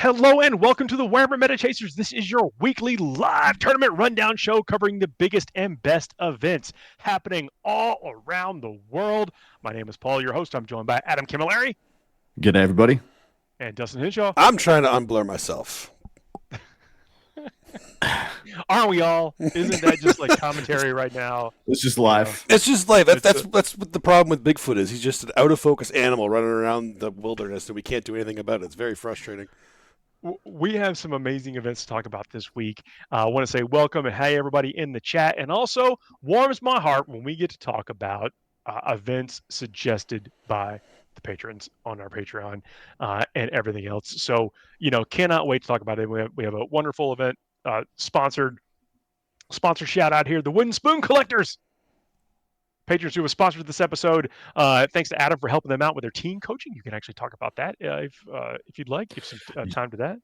Hello and welcome to the Warhammer Meta Chasers. This is your weekly live tournament rundown show covering the biggest and best events happening all around the world. My name is Paul, your host. I'm joined by Adam Camilleri. G'day, everybody. And Dustin Henshaw. I'm trying to unblur myself. Aren't we all? Isn't that just like commentary right now? It's just life. It's just life. That's what the problem with Bigfoot is. He's just an out of focus animal running around the wilderness, and we can't do anything about it. It's very frustrating. We have some amazing events to talk about this week. I want to say welcome and hey everybody in the chat, and also warms my heart when we get to talk about events suggested by the patrons on our Patreon and everything else. So, cannot wait to talk about it. We have a wonderful event sponsor shout out here, the Wooden Spoon Collectors. Patrons who have sponsored this episode. Thanks to Adam for helping them out with their team coaching. You can actually talk about that if you'd like. Give some time to that.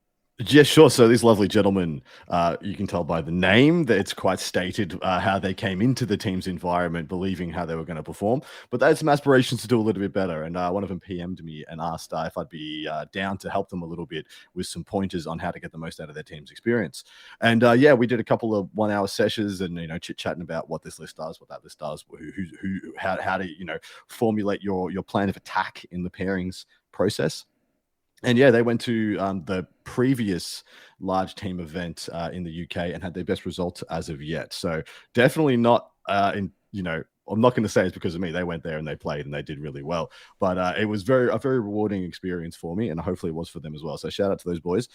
Yeah, sure. So these lovely gentlemen, you can tell by the name that it's quite stated how they came into the team's environment, believing how they were going to perform. But they had some aspirations to do a little bit better. And one of them PM'd me and asked if I'd be down to help them a little bit with some pointers on how to get the most out of their team's experience. And yeah, we did a couple of 1 hour sessions and, chit-chatting about what this list does, what that list does, how to, formulate your plan of attack in the pairings process. And yeah, they went to the previous large team event in the UK and had their best results as of yet. So definitely not I'm not going to say it's because of me. They went there and they played and they did really well. But it was a very rewarding experience for me, and hopefully it was for them as well. So shout out to those boys.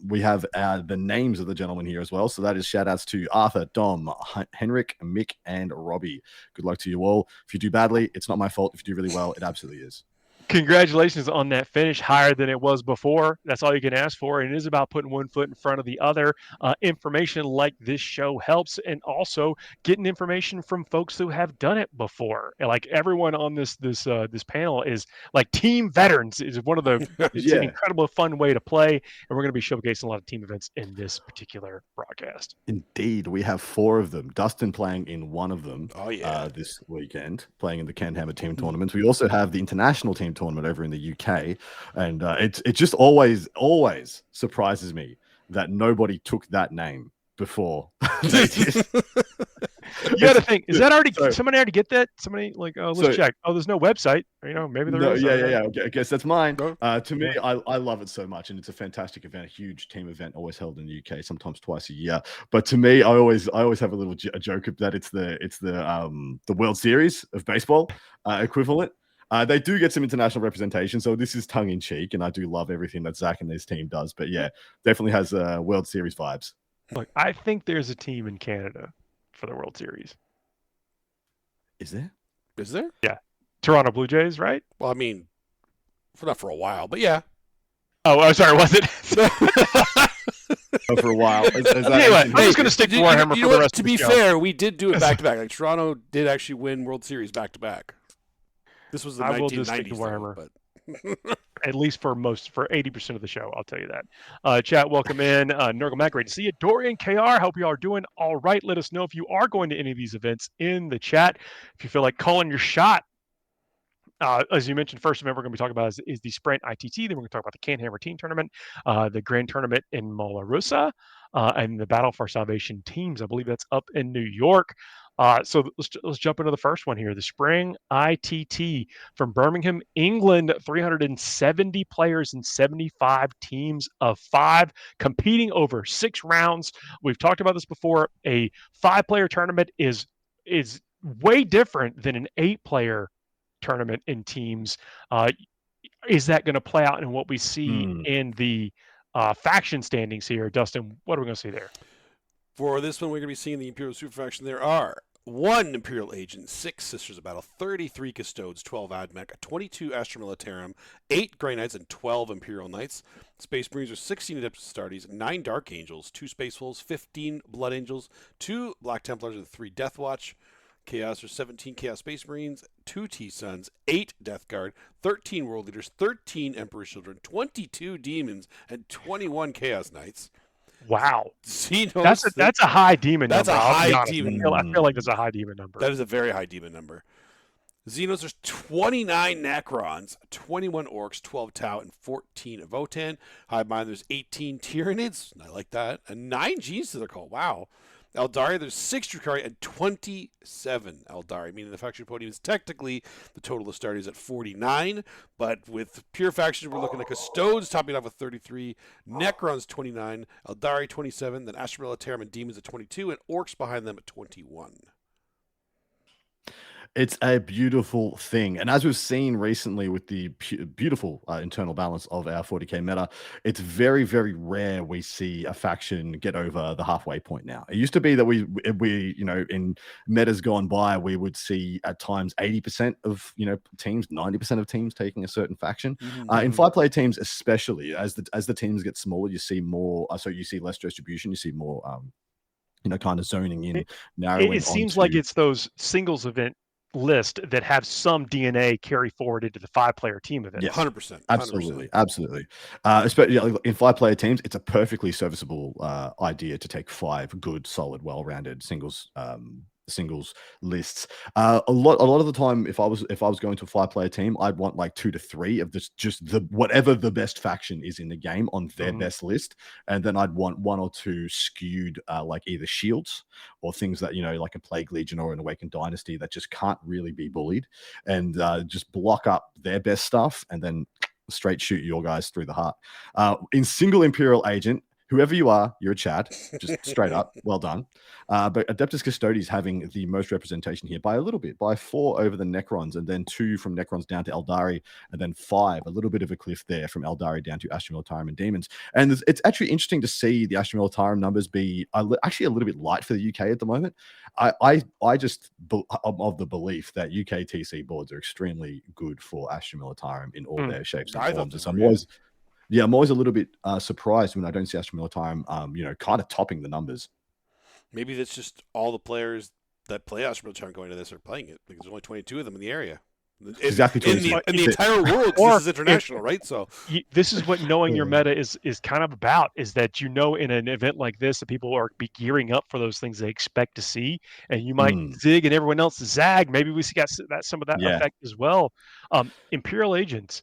We have the names of the gentlemen here as well. So that is shout outs to Arthur, Dom, Henrik, Mick, and Robbie. Good luck to you all. If you do badly, it's not my fault. If you do really well, it absolutely is. Congratulations on that finish, higher than it was before. That's all you can ask for. And it is about putting one foot in front of the other. Information like this show helps, and also getting information from folks who have done it before. And like everyone on this panel is like team veterans. Is one of the it's an incredible fun way to play, and we're going to be showcasing a lot of team events in this particular broadcast. Indeed, we have 4 of them. Dustin playing in one of them. Oh yeah, this weekend, playing in the Can Hammer team tournaments. We also have the international team tournament over in the UK, and it just always surprises me that nobody took that name before they did. You got to think, is that already somebody already get that? Somebody like, let's check. Oh, there's no website. Maybe there is. Yeah. I guess that's mine. To me, I love it so much, and it's a fantastic event, a huge team event, always held in the UK, sometimes twice a year. But to me, I always have a little joke that it's the World Series of baseball equivalent. They do get some international representation, so this is tongue in cheek, and I do love everything that Zach and his team does. But yeah, definitely has World Series vibes. Look, I think there's a team in Canada for the World Series. Is there? Yeah, Toronto Blue Jays, right? Well, I mean, not for a while, but yeah. Oh, I'm sorry, was it? For a while. Anyway, I'm just going to stick to Warhammer for the rest of the show. To be fair, we did do it back to back. Like Toronto did actually win World Series back to back. This was the 1990s, Warhammer. But at least for 80% of the show, I'll tell you that. Chat, welcome in. Nurgle Mac, great to see you. Dorian KR, hope you all are doing all right. Let us know if you are going to any of these events in the chat. If you feel like calling your shot. As you mentioned, first event we're going to be talking about is the Sprint ITT. Then we're going to talk about the Can Hammer Team Tournament, the Grand Tournament in Malarusa, and the Battle for Salvation Teams. I believe that's up in New York. So let's jump into the first one here. The Spring ITT from Birmingham, England, 370 players and 75 teams of 5 competing over 6 rounds. We've talked about this before. A 5-player tournament is way different than an 8-player tournament in teams. Is that going to play out in what we see in the faction standings here? Dustin, what are we going to see there? For this one, we're going to be seeing the Imperial Super Faction. There are 1 Imperial Agent, 6 Sisters of Battle, 33 Custodes, 12 Admech, 22 Astra Militarum, 8 Grey Knights, and 12 Imperial Knights. Space Marines are 16 Adeptus Astartes, 9 Dark Angels, 2 Space Wolves, 15 Blood Angels, 2 Black Templars, and 3 Death Watch. Chaos are 17 Chaos Space Marines, 2 T-Suns, 8 Death Guard, 13 World Leaders, 13 Emperor's Children, 22 Demons, and 21 Chaos Knights. Wow, that's a high demon number. That's a high demon. I feel like that's a high demon number. That is a very high demon number. Xenos, there's 29 Necrons, 21 Orcs, 12 Tau, and 14 Votan. Hive Mind, there's 18 Tyranids. I like that. And 9 Gs to their call. Wow. Eldari, there's 6 Drukhari and 27 Eldari, meaning the faction podium is technically the total of starters at 49. But with pure factions, we're looking at Custodes topping off with 33, Necrons 29, Eldari 27, then Astra Militarum and Demons at 22, and Orcs behind them at 21. It's a beautiful thing. And as we've seen recently with the beautiful internal balance of our 40k meta, it's very, very rare we see a faction get over the halfway point now. It used to be that we in metas gone by, we would see at times 80% of, teams, 90% of teams taking a certain faction. In 5-player teams, especially, as the teams get smaller, you see more, so you see less distribution, you see more, kind of zoning in, narrowing. It seems like it's those singles event list that have some DNA carry forward into the 5-player team event. Yeah, 100%. Absolutely. Especially in 5-player teams, it's a perfectly serviceable idea to take 5 good, solid, well-rounded singles lists. A lot of the time, if I was going to a 5-player team, I'd want like 2 to 3 of just the whatever the best faction is in the game on their best list, and then I'd want 1 or 2 skewed like either shields or things that like a Plague Legion or an Awakened Dynasty that just can't really be bullied, and just block up their best stuff and then straight shoot your guys through the heart. In single Imperial Agent, whoever you are, you're a Chad, just straight up. Well done. But Adeptus Custodes having the most representation here by a little bit, by 4 over the Necrons, and then 2 from Necrons down to Eldari, and then 5, a little bit of a cliff there from Eldari down to Astra Militarum and Demons. And it's actually interesting to see the Astra Militarum numbers be actually a little bit light for the UK at the moment. I just am of the belief that UK TC boards are extremely good for Astra Militarum in all their shapes and forms. I'm always a little bit surprised when I don't see Astra Militarum, kind of topping the numbers. Maybe that's just all the players that play Astra Militarum going to this are playing it, because there's only 22 of them in the area. Exactly. In the entire world, this is international, right? So this is what knowing your meta is kind of about, is that in an event like this, that people are be gearing up for those things they expect to see, and you might zig and everyone else zag. Maybe we got some of that effect as well. Imperial Agents,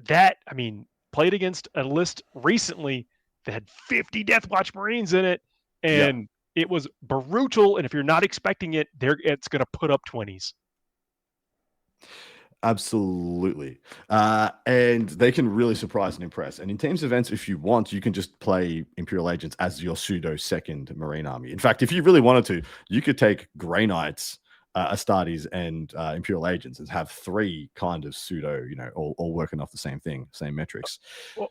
played against a list recently that had 50 Deathwatch Marines in it, and it was brutal. And if you're not expecting it, it's going to put up 20s. Absolutely. And they can really surprise and impress. And in teams events, if you want, you can just play Imperial Agents as your pseudo second Marine army. In fact, if you really wanted to, you could take Grey Knights, Astartes, and Imperial Agents and have 3 kind of pseudo, all working off the same thing, same metrics.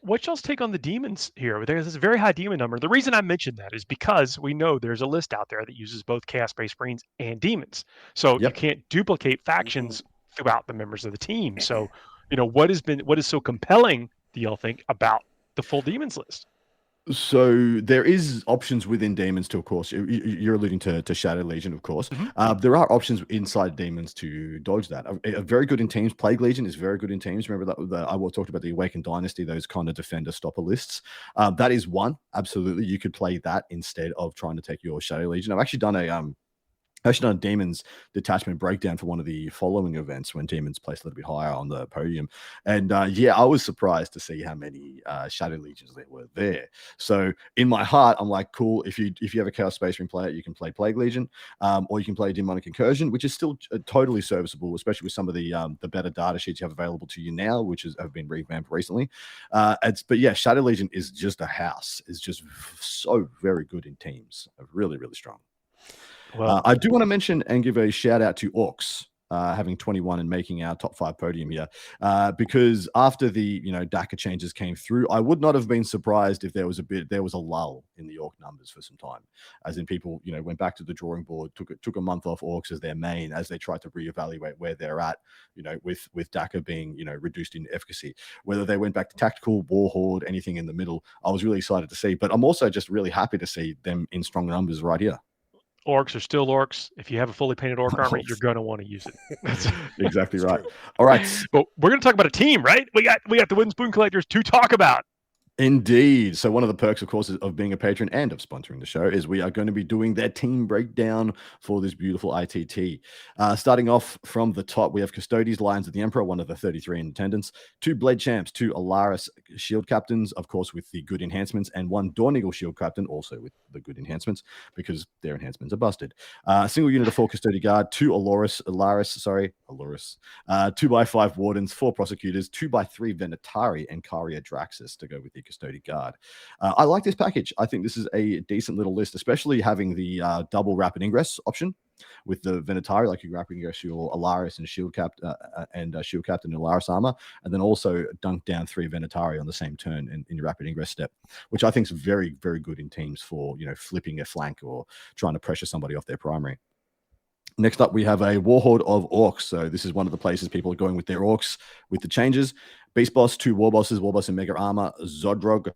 What's y'all's take on the demons here? There's this very high demon number. The reason I mentioned that is because we know there's a list out there that uses both Chaos-based Marines and demons. So you can't duplicate factions throughout the members of the team. So, what is so compelling, do y'all think, about the full demons list? So there is options within demons to, of course, you're alluding to Shadow Legion, of course. There are options inside demons to dodge that. Very good in teams. Plague Legion is very good in teams. Remember that I talked about the Awakened Dynasty, those kind of defender stopper lists. That is one. Absolutely. You could play that instead of trying to take your Shadow Legion. I've actually done a Demons detachment breakdown for one of the following events when Demons placed a little bit higher on the podium. And I was surprised to see how many Shadow Legions there were there. So in my heart, I'm like, cool, if you have a Chaos Space Marine player, you can play Plague Legion, or you can play Demonic Incursion, which is still totally serviceable, especially with some of the better data sheets you have available to you now, which have been revamped recently. Shadow Legion is just a house. It's just so very good in teams. Really, really strong. Well, I do want to mention and give a shout out to Orcs having 21 and making our top 5 podium here, because after the DACA changes came through, I would not have been surprised if there was a lull in the Orc numbers for some time, as in people went back to the drawing board, took a month off Orcs as their main, as they tried to reevaluate where they're at, with DACA being reduced in efficacy, whether they went back to tactical, Warhorde, anything in the middle. I was really excited to see, but I'm also just really happy to see them in strong numbers right here. Orcs are still orcs. If you have a fully painted orc army, you're going to want to use it. Exactly right. All right. But we're going to talk about a team, right? We got the Wooden Spoon Collectors to talk about. Indeed. So one of the perks, of course, of being a patron and of sponsoring the show is we are going to be doing their team breakdown for this beautiful ITT. Starting off from the top, we have Custodes, Lions of the Emperor, one of the 33 in attendance, 2 Blade Champs, 2 Alaris Shield Captains, of course, with the good enhancements, and 1 Dawn Eagle Shield Captain, also with the good enhancements, because their enhancements are busted. Single unit of 4 Custody Guard, 2 Alaris, 2x5 Wardens, 4 Prosecutors, 2x3 Venatari, and Karia Draxus to go with the Custody Guard. I like this package. I think this is a decent little list, especially having the double rapid ingress option with the Venatari, like you rapid ingress your Alaris and Shield Captain and Alaris armor, and then also dunk down 3 Venatari on the same turn in your rapid ingress step, which I think is very, very good in teams for flipping a flank or trying to pressure somebody off their primary. Next up, we have a Warhorde of Orcs. So this is one of the places people are going with their Orcs with the changes. Beast Boss, 2 War Bosses, War Boss in Mega Armor, Zodrog,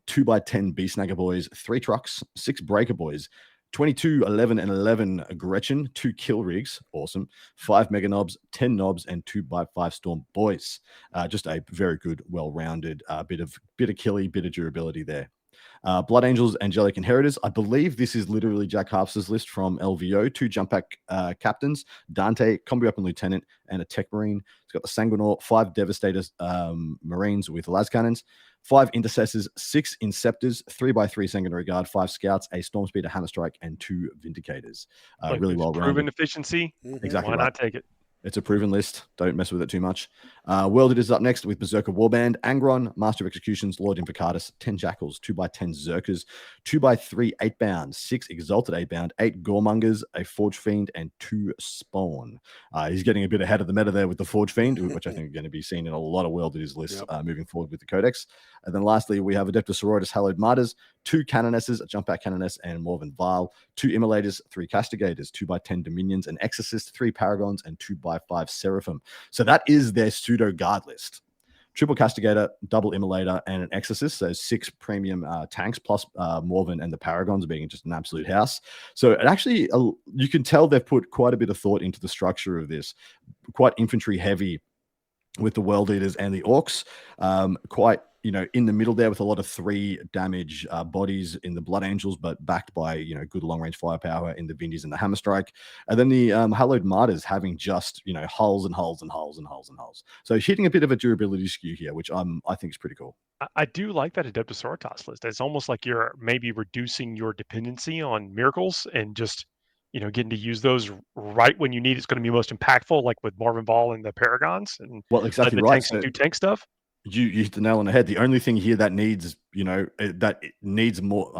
2x10 Beast Snagger Boys, 3 Trucks, 6 Breaker Boys, 22, 11, and 11 Gretchen, 2 Kill Rigs, awesome, 5 Mega Knobs, 10 Knobs, and 2x5 Storm Boys. Just a very good, well-rounded bit of killy, bit of durability there. Blood Angels, Angelic Inheritors. I believe this is literally Jack Harpster's list from LVO. 2 jump pack captains, Dante, Combi Weapon Lieutenant, and a Tech Marine. It's got the Sanguinaur, 5 Devastators Marines with las cannons, 5 Intercessors, 6 Inceptors, 3x3 Sanguinary Guard, 5 Scouts, a Storm Speeder Hammer Strike, and 2 Vindicators. Really well rounded. Proven efficiency. Exactly. Why right. not take it? It's a proven list. Don't mess with it too much. World is up next with Berserker Warband, Angron, Master of Executions, Lord Invocatus, 10 Jackals, 2x10 Zerkers, 2x3 8-bound, 6 Exalted 8-bound, 8 Goremongers, a Forge Fiend, and 2 Spawn. He's getting a bit ahead of the meta there with the Forge Fiend, which I think are going to be seen in a lot of World is lists moving forward with the Codex. And then lastly, we have Adeptus Sororitas Hallowed Martyrs, 2 Canonesses, a Jump Back Canoness, and Morven Vile, 2 Immolators, 3 Castigators, 2x10 Dominions, an Exorcist, 3 Paragons, and 2x5 Seraphim. So that is their pseudo guard list. Triple Castigator, double Immolator, and an Exorcist. So 6 premium tanks plus Morven and the Paragons being just an absolute house. So it actually, you can tell they've put quite a bit of thought into the structure of this. Quite infantry heavy with the World Eaters and the Orcs. Quite in the middle there with a lot of 3 damage bodies in the Blood Angels, but backed by, good long-range firepower in the Vindies and the Hammer Strike. And then the Hallowed Martyrs having just, hulls and hulls and hulls and hulls and hulls. So hitting a bit of a durability skew here, which I think is pretty cool. I do like that Adeptus Sororitas list. It's almost like you're maybe reducing your dependency on miracles and just, getting to use those right when you need it's going to be most impactful, like with Marvin Ball and the Paragons and exactly the right. tanks do tank stuff. You hit the nail on the head. The only thing here that needs, that it needs more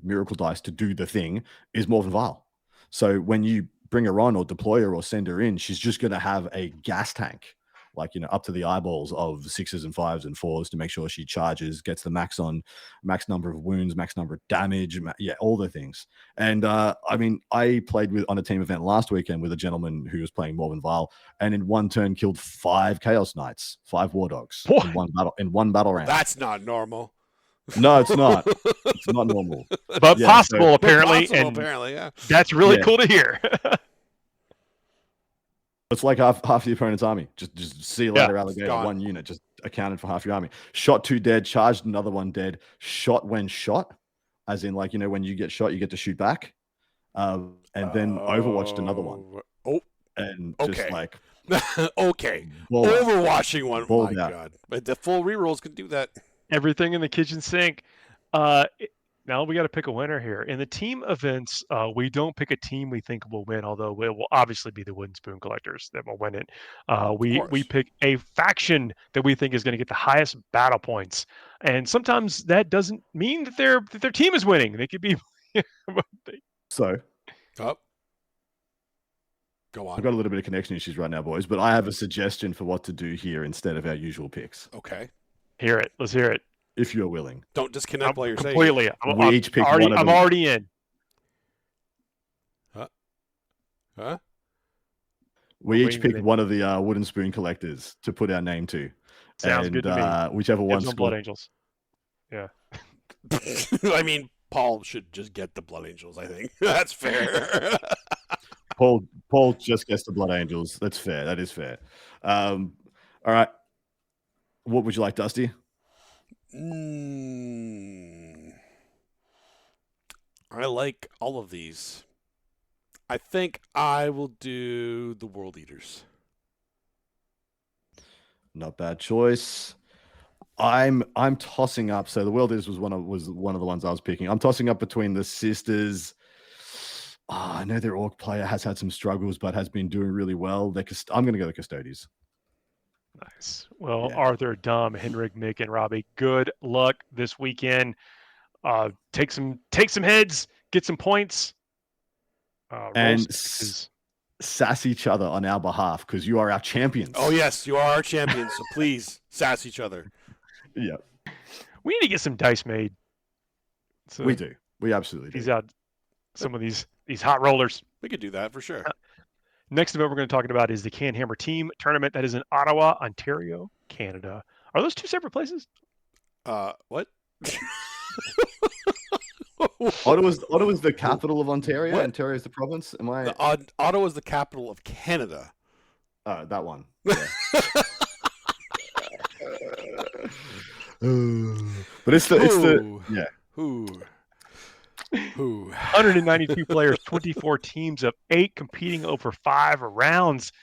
miracle dice to do the thing is Morven Vile. So when you bring her on or deploy her or send her in, she's just going to have a gas tank, like, up to the eyeballs of 6s and 5s and 4s to make sure she charges, gets the max number of wounds, max number of damage, all the things. And I played on a team event last weekend with a gentleman who was playing Morven Vile, and in one turn killed 5 Chaos Knights, 5 War Dogs in one battle round. That's not normal. No, it's not. It's not normal, but possible apparently. Apparently, yeah. That's really cool to hear. It's like half the opponent's army. Just see you later, alligator. One unit just accounted for half your army. Shot 2 dead, charged another 1 dead. Shot when shot, as in like when you get shot, you get to shoot back, and then overwatched another one. And just like okay, overwatching one. Oh my god! But the full rerolls can do that. Everything in the kitchen sink. Now we got to pick a winner here. In the team events, we don't pick a team we think will win, although it will obviously be the Wooden Spoon Collectors that will win it. We pick a faction that we think is going to get the highest battle points, and sometimes that doesn't mean that their team is winning. They could be. So, go on. I've got a little bit of connection issues right now, boys, but I have a suggestion for what to do here instead of our usual picks. Okay, hear it. Let's hear it. If you're willing. Don't disconnect while you're completely. saying it. We each pick one of them. I'm already in. Huh? We each pick one of the Wooden Spoon Collectors to put our name to. Sounds good to me. Whichever one. Blood Angels. Yeah. I mean, Paul should just get the Blood Angels, I think. That's fair. Paul just gets the Blood Angels. That's fair. That is fair. All right. What would you like, Dusty? I like all of these. I think I will do the World Eaters. Not bad choice. I'm tossing up. So the World Is was one of the ones I was picking. I'm tossing up between the Sisters. I know their Orc player has had some struggles, but has been doing really well. I'm going to go the Custodies. Nice. Well, Yeah. Arthur, Dom, Henrik, Mick, and Robbie, good luck this weekend. Take some heads, get some points, and sass each other on our behalf because you are our champions. Oh yes, you are our champions. So please sass each other. Yeah. We need to get some dice made. So we do. We absolutely do. These out some of these hot rollers. We could do that for sure. Next event we're going to talk about is the Can Hammer Team Tournament. That is in Ottawa, Ontario, Canada. Are those two separate places? What? Ottawa's the capital of Ontario. What? Ontario is the province. Am I? Ottawa is the capital of Canada. That one. Yeah. But it's the yeah. Who? 192 players, 24 teams of 8 competing over 5 rounds.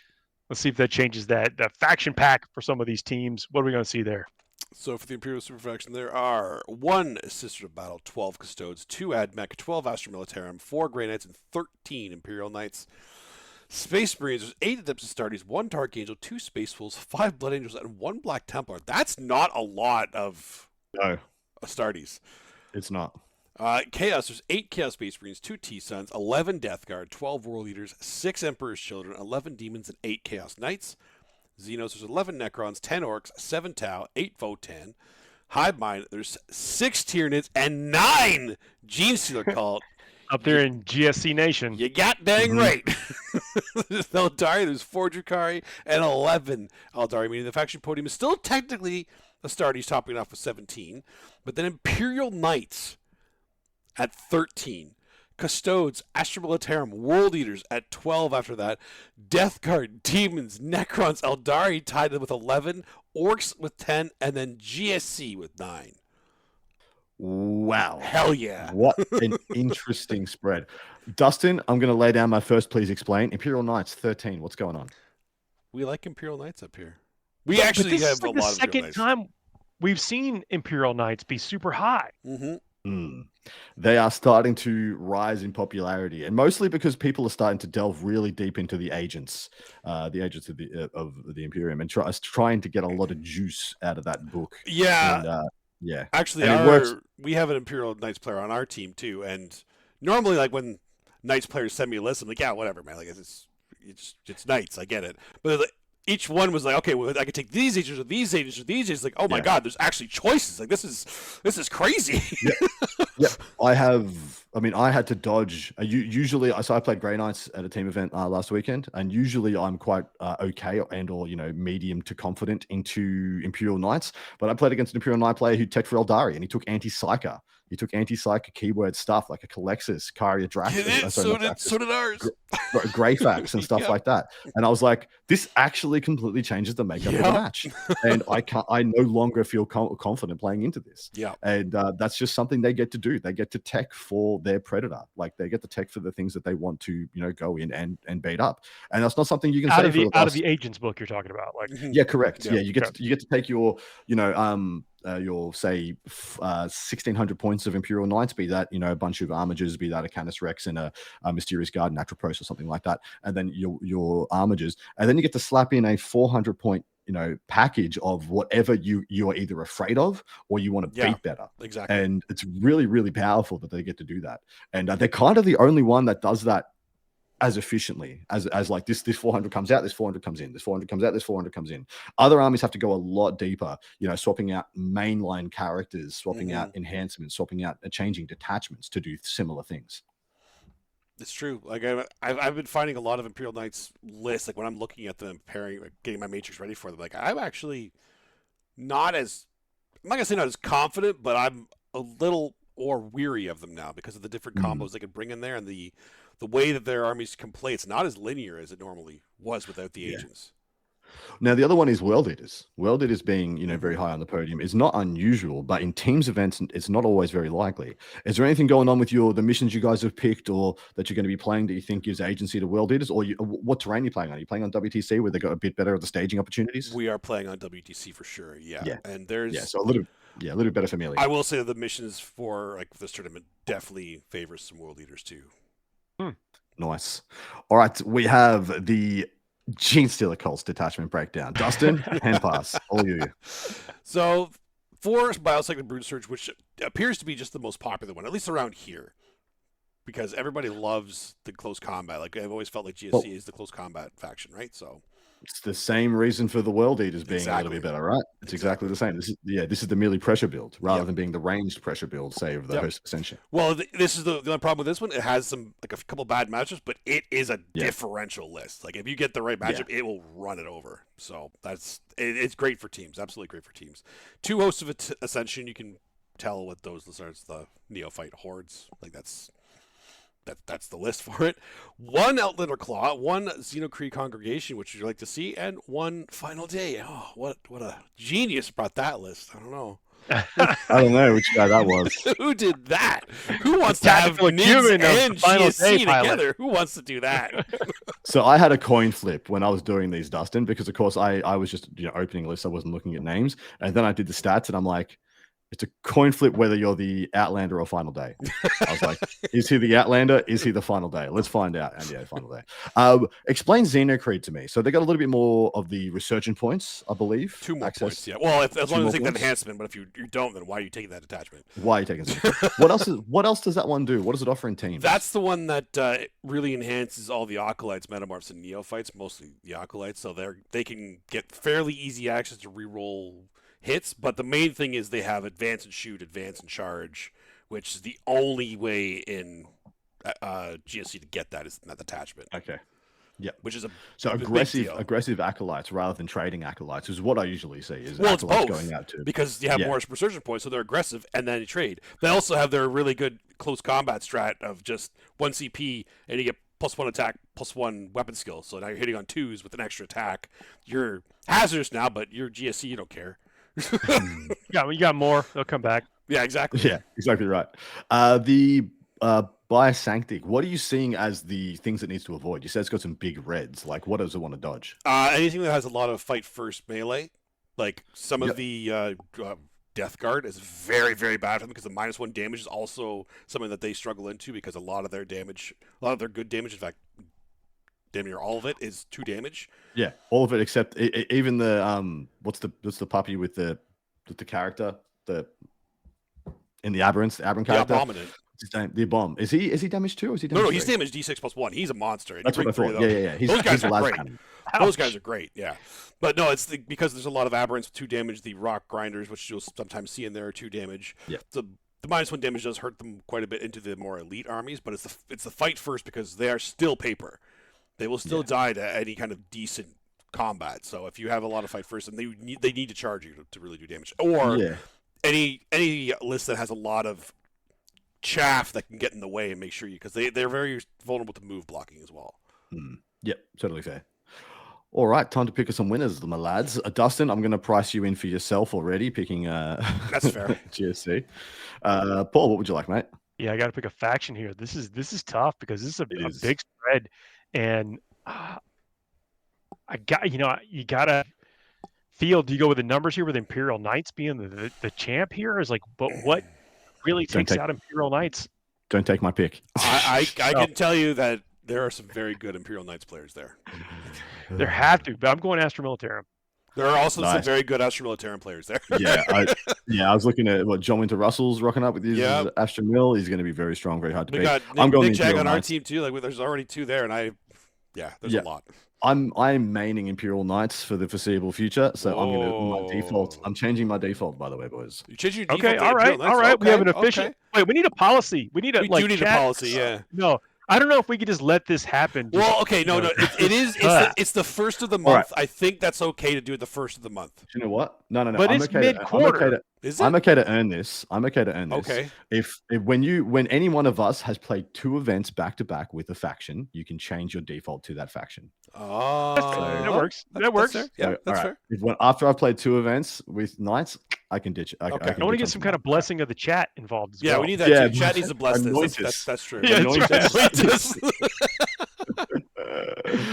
Let's see if that changes that faction pack for some of these teams. What are we going to see there? So for the Imperial Super Faction, there are 1 Sisters of Battle, 12 Custodes, 2 Admech, 12 Astra Militarum, 4 Grey Knights, and 13 Imperial Knights. Space Marines, there's 8 Adepts Astartes, 1 Dark Angel, 2 Space Fools, 5 Blood Angels, and 1 Black Templar. That's not a lot of Astartes. It's not. Chaos, there's 8 Chaos Space Marines, 2 T-Suns, 11 Death Guard, 12 World Eaters, 6 Emperor's Children, 11 Demons, and 8 Chaos Knights. Xenos, there's 11 Necrons, 10 Orcs, 7 Tau, 8 Votan. Hive Mind, there's 6 Tyranids, and 9 Genestealer Cult. Up there in GSC Nation. You got dang right. There's Eldari, there's 4 Drukhari, and 11 Eldari, meaning the faction podium is still technically Astartes topping off with 17. But then Imperial Knights at 13. Custodes, Astra Militarum, World Eaters at 12 after that. Death Guard, Demons, Necrons, Eldari tied with 11. Orcs with 10. And then GSC with 9. Wow. Hell yeah. What an interesting spread. Dustin, I'm going to lay down my first please explain. Imperial Knights, 13. What's going on? We like Imperial Knights up here. We actually this have is like a lot the of second time we've seen Imperial Knights be super high. They are starting to rise in popularity, and mostly because people are starting to delve really deep into the agents of the Imperium, and trying to get a lot of juice out of that book. Yeah. And, yeah. Actually, we have an Imperial Knights player on our team too, and normally, like when Knights players send me a list, I'm like, yeah, whatever, man. Like it's Knights, I get it. But each one was like, okay, well, I could take these agents or these agents or these agents. Like, oh my god, there's actually choices. Like this is crazy. Yeah, I had to dodge. Usually, I played Grey Knights at a team event last weekend, and usually I'm quite okay or medium to confident into Imperial Knights. But I played against an Imperial Knight player who teched for Eldari, and he took anti-psyker. He took anti-psyker keyword stuff like a Calexis, Caria Drax. So did ours. Greyfax and stuff like that. And I was like, this actually completely changes the makeup of the match. And I no longer feel confident playing into this. Yeah. And that's just something they get to do. They get to tech for their predator. Like they get to tech for the things that they want to, go in and beat up. And that's not something you can out say of the agents book you're talking about. Like yeah, correct. Yeah, you get to take your, your say 1,600 points of Imperial Knights, be that a bunch of armagers, be that a Canis Rex and a Mysterious Guard and Atropos or something like that, and then your armagers, and then you get to slap in a 400 point package of whatever you are either afraid of or you want to beat better. Exactly. And it's really, really powerful that they get to do that, and they're kind of the only one that does that as efficiently as like this 400 comes out, this 400 comes in, this 400 comes out, this 400 comes in. Other armies have to go a lot deeper, swapping out mainline characters, swapping out enhancements, swapping out changing detachments to do similar things. It's true. Like I've been finding a lot of Imperial Knights lists, like when I'm looking at them, preparing, getting my matrix ready for them, like I'm actually I'm not gonna say not as confident, but I'm a little more weary of them now because of the different combos they can bring in there and the way that their armies can play. It's not as linear as it normally was without the agents. Now, the other one is World Eaters. World Eaters being, very high on the podium is not unusual, but in teams events, it's not always very likely. Is there anything going on with the missions you guys have picked or that you're going to be playing that you think gives agency to World Eaters? Or what terrain are you playing on? Are you playing on WTC where they got a bit better at the staging opportunities? We are playing on WTC for sure, yeah. And there's so a little bit better familiar. I will say that the missions for like this tournament definitely favors some World Eaters too. Nice. All right, we have the Gene Stealer Colts detachment breakdown. Dustin, hand pass. All you. So for Biocycling Brood Surge, which appears to be just the most popular one, at least around here, because everybody loves the close combat. Like I've always felt like GSC is the close combat faction, right? So it's the same reason for the World Eaters being a little bit better, right? It's exactly the same. This is the merely pressure build rather than being the ranged pressure build, say, of the Host of Ascension. Well, this is the only problem with this one. It has a couple bad matchups, but it is a differential list. Like if you get the right matchup, it will run it over. So it's great for teams. Absolutely great for teams. 2 Hosts of Ascension, you can tell what those lists are. It's the Neophyte Hordes. Like that's the list for it. 1 Outlander Claw, 1 Xenocree Congregation, which you'd like to see, and 1 Final Day. Oh, what a genius brought that list. I don't know. I don't know which guy that was. Who did that? Who wants to have NIDS and GSC together? Who wants to do that? So I had a coin flip when I was doing these, Dustin, because of course I was just opening lists. I wasn't looking at names, and then I did the stats, and I'm like, it's a coin flip whether you're the Outlander or Final Day. I was like, is he the Outlander? Is he the Final Day? Let's find out. And Final Day. Explain Xenocrete to me. So they got a little bit more of the resurgent points, I believe. 2 more points, yeah. Well, as long as you take that enhancement, but if you don't, then why are you taking that attachment? Why are you taking it? What else does that one do? What does it offer in teams? That's the one that really enhances all the Acolytes, Metamorphs, and Neophytes, mostly the Acolytes, so they can get fairly easy access to reroll hits, but the main thing is they have advance and shoot, advance and charge, which is the only way in GSC to get that is that attachment. Okay. Yeah. Which is aggressive acolytes rather than trading acolytes is what I usually see. Is it's both going out to because you have more resurgent points, so they're aggressive and then you trade. They also have their really good close combat strat of just 1 CP and you get +1 attack, +1 weapon skill. So now you're hitting on 2s with an extra attack. You're hazardous now, but you're GSC, you don't care. Yeah, you got more. They'll come back. Yeah, exactly. Yeah, exactly right. The Biosanctic, what are you seeing as the things it needs to avoid? You said it's got some big reds. Like, what does it want to dodge? Anything that has a lot of fight first melee, like some of the Death Guard is very, very bad for them because the -1 damage is also something that they struggle into because a lot of their damage, a lot of their good damage, in fact, damn near all of it is 2 damage. Yeah, all of it except even the what's the puppy with the character in the Aberrant character. The Abominant. The bomb. Is he damaged too? Or is he damaged? No, he's damaged D6 +1. He's a monster. That's what I thought. Yeah. Those guys are great. Those guys are great. Yeah, but no, it's because there's a lot of Aberrants with 2 damage. The Rock Grinders, which you'll sometimes see in there, are 2 damage. Yeah. So the -1 damage does hurt them quite a bit into the more elite armies, but it's the fight first because they are still paper. They will still die to any kind of decent combat. So if you have a lot of fight first, and they need to charge you to really do damage, or any list that has a lot of chaff that can get in the way and make sure because they're very vulnerable to move blocking as well. Yep, totally fair. All right, time to pick us some winners, my lads. Dustin, I'm going to price you in for yourself already, picking that's fair. GSC. Paul, what would you like, mate? Yeah, I got to pick a faction here. This is tough because this is a big spread, and you gotta feel. Do you go with the numbers here with Imperial Knights being the champ here? Is like, but what really takes out Imperial Knights? Don't take my pick. I can tell you that there are some very good Imperial Knights players there. There have to, but I'm going Astra Militarum. There are also some very good Astra Militarum players there. I was looking at what John Winter Russell's rocking up with his Astra Mil. He's going to be very strong, very hard to beat. I'm going Nick Jag on our team too. Like there's already 2 there, and there's a lot. I'm maining Imperial Knights for the foreseeable future, so I'm going to my default. I'm changing my default, by the way, boys. You changing your default? Okay, all right. We have an official. Wait, we need a policy. We do need a policy. Yeah. No, I don't know if we could just let this happen. Well, okay, no, it is. It's the first of the month. Right. I think that's okay to do it the first of the month. You know what? No. But it's mid-quarter. I'm okay to earn this. Okay. If when any one of us has played 2 events back to back with a faction, you can change your default to that faction. Oh, that works. That works. Fair. Yeah, that's fair. After I've played 2 events with knights, I can ditch. I want to get some kind of blessing of the chat involved as well. We need that too. Chat needs to bless this. That's true. Yeah, that's right.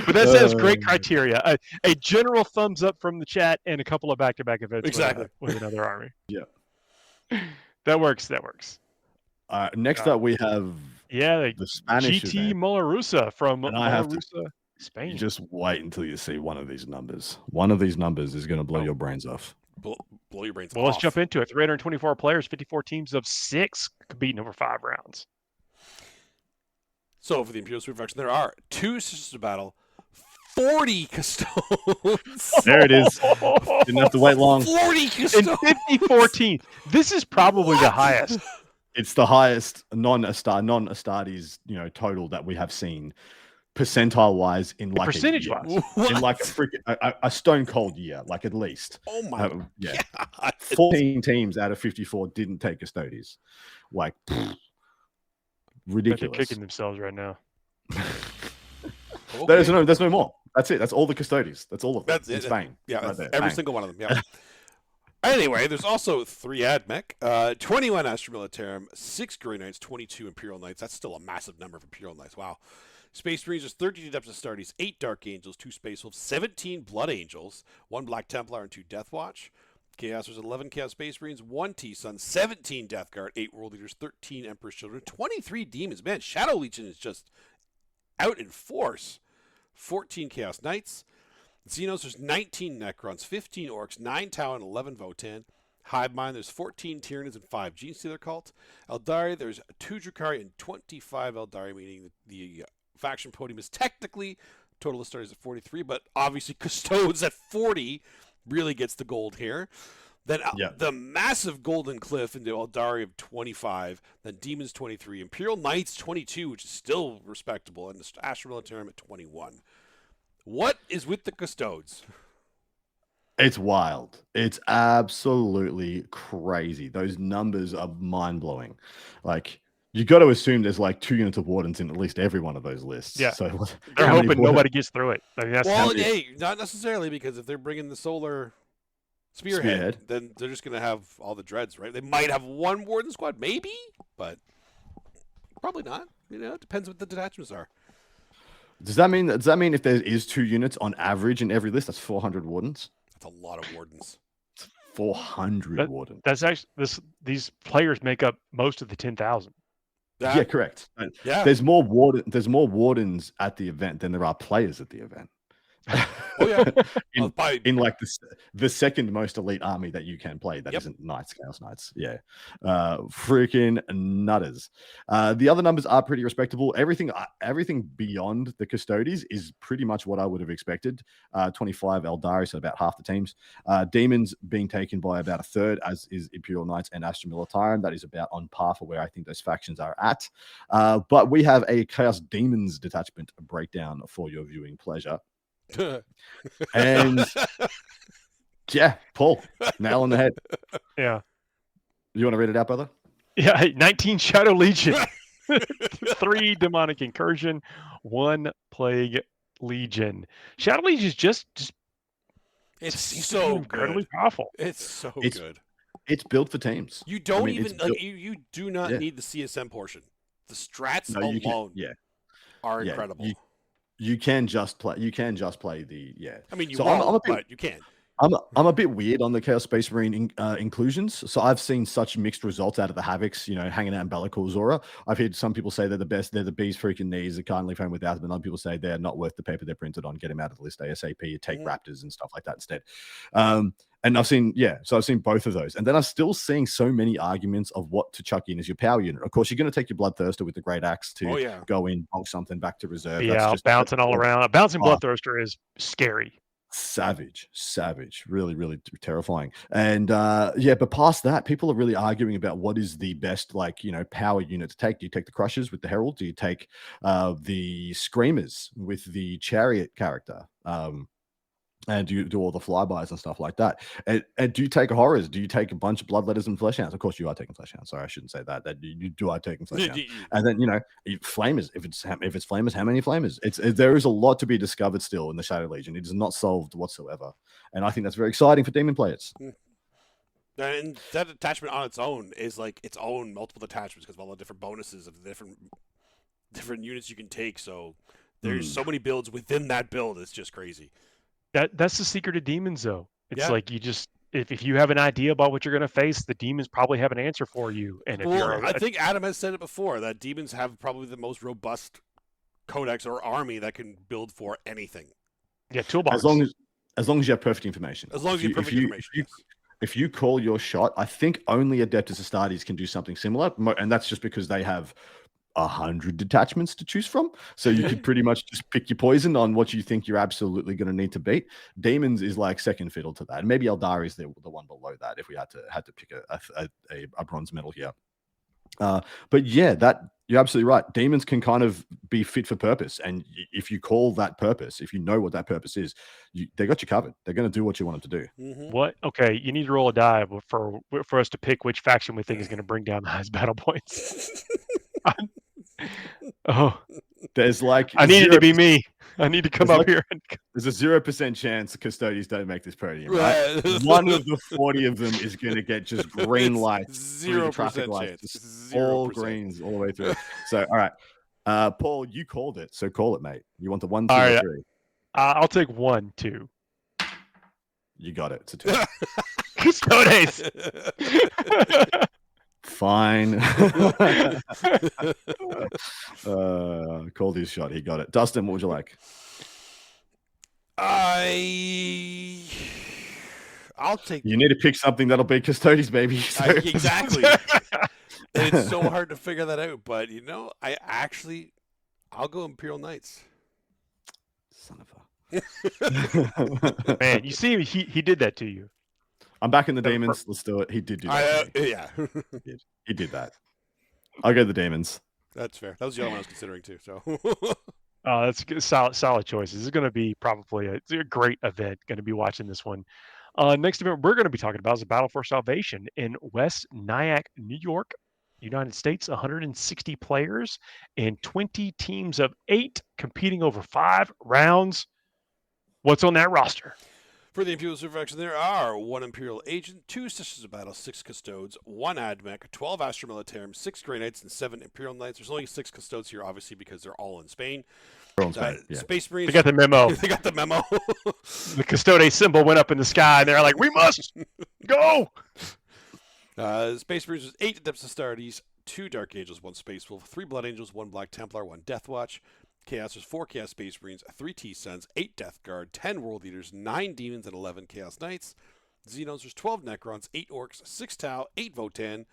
But that says great criteria. A general thumbs up from the chat and a couple of back-to-back events with another army. Yeah. That works. Next up, we have the Spanish GT event. Mullarusa from Mullarusa, Spain. Just wait until you see one of these numbers. One of these numbers is going to blow your brains off. Blow your brains off. Well, let's jump into it. 324 players, 54 teams of 6, competing over 5 rounds. So for the Imperial Superfaction, there are 2 Sisters of Battle, 40 Custodes. There it is. Didn't have to wait long. 40 Custodes. And 54 teams. This is probably the highest. It's the highest non-Astartes, total that we have seen, percentile-wise in like percentage-wise, in like a stone cold year, like at least. Oh my God. 14 teams out of 54 didn't take Custodes. Like. Ridiculous. They're kicking themselves right now. Okay. There's no more. That's it. That's all the Custodes. That's all of them. That's in Spain. Yeah, right every single one of them. Yeah. Anyway, there's also 3 AdMech, 21 Astra Militarum, 6 Grey Knights, 22 Imperial Knights. That's still a massive number of Imperial Knights. Wow. Space Marines, there's 13 Adeptus Astartes, 8 Dark Angels, 2 Space Wolves, 17 Blood Angels, 1 Black Templar, and 2 Death Watch. Chaos, there's 11 Chaos Space Marines, 1 T-Sun, 17 Death Guard, 8 World Leaders, 13 Emperor's Children, 23 Demons. Man, Shadow Legion is just out in force. 14 Chaos Knights. Xenos, there's 19 Necrons, 15 Orcs, 9 Tau, and 11 Votan. Hive Mind, there's 14 Tyranids and 5 Genestealer Cult. Eldari, there's 2 Drukhari and 25 Eldari, meaning the faction podium is technically total of Astartes at 43, but obviously Custodes at 40 really gets the gold here. Then the massive Golden Cliff into Eldari of 25, then Demons 23, Imperial Knights 22, which is still respectable, and the Astra Militarum at 21. What is with the Custodes? It's wild. It's absolutely crazy. Those numbers are mind-blowing. Like, you got to assume there's like 2 units of Wardens in at least every one of those lists. Yeah. So they're hoping nobody gets through it. I mean, not necessarily, because if they're bringing the Solar Spearhead, then they're just going to have all the dreads, right? They might have 1 Warden squad, maybe, but probably not. It depends what the detachments are. Does that mean if there is 2 units on average in every list, that's 400 Wardens? That's a lot of Wardens. 400 Wardens. That's actually these players make up most of the 10,000. Yeah, correct. Yeah. There's more Wardens at the event than there are players at the event. Oh yeah. in like the second most elite army that you can play that isn't Knights, Chaos Knights. Yeah. Freaking nutters. The other numbers are pretty respectable. Everything beyond the Custodes is pretty much what I would have expected. 25 Eldari, so about half the teams. Demons being taken by about a third, as is Imperial Knights and Astra Militarum. That is about on par for where I think those factions are at. But we have a Chaos Demons detachment breakdown for your viewing pleasure. And yeah, Paul, nail on the head. Yeah. You want to read it out, brother? Yeah, 19 Shadow Legion, 3 Demonic Incursion, 1 Plague Legion. Shadow Legion is just it's so incredibly powerful. It's so good. It's built for teams. You don't you do not need the CSM portion. The strats alone are incredible. You can just play. the. I mean, but you can. I'm a bit weird on the Chaos Space Marine inclusions. So I've seen such mixed results out of the Havocs, hanging out in Bellicor Zora. I've heard some people say they're the best. They're the bee's freaking knees. They can't leave home without them. And other people say they're not worth the paper they're printed on. Get them out of the list ASAP. Take Raptors and stuff like that instead. And I've seen both of those. And then I'm still seeing so many arguments of what to chuck in as your power unit. Of course, you're going to take your Bloodthirster with the Great Axe to go in, bonk something back to reserve. Yeah, bouncing all around. A bouncing Bloodthirster is scary. Savage, really terrifying. And but past that, people are really arguing about what is the best, power unit to take. Do you take the Crushers with the Herald? Do you take the Screamers with the Chariot character? And you do all the flybys and stuff like that. And do you take horrors? Do you take a bunch of bloodletters and fleshhounds? Of course, you are taking fleshhounds. Sorry, I shouldn't say that. That you are taking fleshhounds. And then flamers. If it's flamers, how many flamers? There is a lot to be discovered still in the Shadow Legion. It is not solved whatsoever, and I think that's very exciting for demon players. And that attachment on its own is like its own multiple attachments because of all the different bonuses of the different units you can take. So there's so many builds within that build. It's just crazy. That's the secret of demons, though. It's like you just if you have an idea about what you're going to face, the demons probably have an answer for you. And if I think Adam has said it before that demons have probably the most robust codex or army that can build for anything. Yeah, toolbox. As long as you have perfect information. As long as you have perfect information. If you call your shot, I think only Adeptus Astartes can do something similar, and that's just because they have 100 detachments to choose from, so you could pretty much just pick your poison on what you think you're absolutely going to need to beat. Demons is like second fiddle to that. Maybe Eldari is the one below that if we had to pick a bronze medal here. But yeah, that you're absolutely right. Demons can kind of be fit for purpose, and if you call that purpose, if you know what that purpose is, they got you covered. They're going to do what you want them to do. What? Okay, you need to roll a die for us to pick which faction we think is going to bring down the highest battle points. Oh, there's I need it to be me. I need to come up here. There's a 0% chance custodians don't make this podium. Right? One of the 40 of them is going to get just green lights, 0% traffic lights, chance. all greens all the way through. So, all right, Paul, you called it, so call it, mate. You want the 1, 2, or 3? I'll take 1, 2. You got it. It's a 2. Custodes. Fine. Called his shot. He got it. Dustin, what would you like? I'll take. You need to pick something that'll be Custodes, baby. So. Exactly. It's so hard to figure that out, but I'll go Imperial Knights. Son of a. Man, you see, he did that to you. I'm back in the demons. Let's do it. He did do that. Yeah. He did that. I'll go the demons. That's fair. That was the other one I was considering too. So. That's good. Solid choices. This is going to be probably a great event. Going to be watching this one. Next event we're going to be talking about is the Battle for Salvation in West Nyack, New York, United States. 160 players and 20 teams of 8 competing over 5 rounds. What's on that roster? For the Imperial Super Faction, there are 1 Imperial Agent, 2 Sisters of Battle, 6 Custodes, 1 Admech, 12 Astra Militarum, 6 Grey Knights, and 7 Imperial Knights. There's only 6 Custodes here, obviously, because they're all in Spain. Space Marines. They got the memo. They got the memo. The Custodes symbol went up in the sky, and they're like, we must go! Space Marines was 8 Adeptus Astartes, 2 Dark Angels, 1 Space Wolf, 3 Blood Angels, 1 Black Templar, 1 Death Watch. Chaos, there's 4 Chaos Space Marines, 3 T-Suns, 8 Death Guard, 10 World Eaters, 9 Demons, and 11 Chaos Knights. Xenos, there's 12 Necrons, 8 Orcs, 6 Tau, 8 Votan.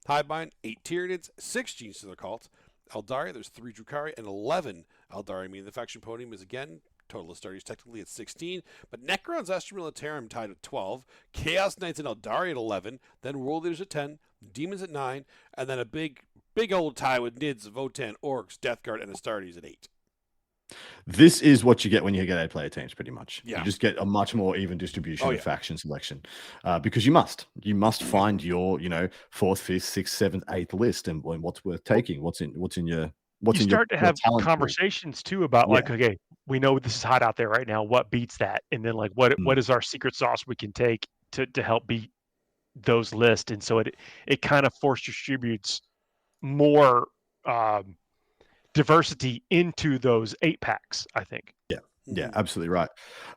Highbind, 8 Tyranids, 6 Genius to their cult. Eldari, there's 3 Drukhari, and 11 Eldari. Meaning the faction podium is, again, total Astartes technically at 16. But Necrons, Astra Militarum tied at 12. Chaos Knights and Eldari at 11. Then World Eaters at 10. Demons at 9. And then a big old tie with Nids, Votan, Orcs, Death Guard, and Astartes at 8. This is what you get when you get 8-player teams, pretty much. Yeah. You just get a much more even distribution of faction selection, because you must find your 4th, 5th, 6th, 7th, 8th list and what's worth taking. What's in your you start to have conversations too about okay, we know this is hot out there right now. What beats that? And then what is our secret sauce we can take to help beat those lists? And so it kind of force distributes more diversity into those 8 packs, I think. Yeah, absolutely right.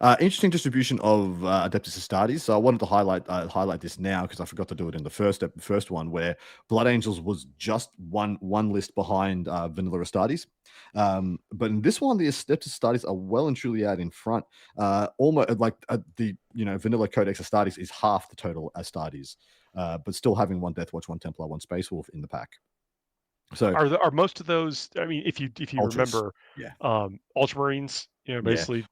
Interesting distribution of Adeptus Astartes. So I wanted to highlight this now because I forgot to do it in the first one, where Blood Angels was just one list behind Vanilla Astartes. But in this one, the Adeptus Astartes are well and truly out in front. Almost like the Vanilla Codex Astartes is half the total Astartes, but still having 1 Death Watch, 1 Templar, 1 Space Wolf in the pack. So are most of those? I mean, if you Ultras, remember, Ultramarines, basically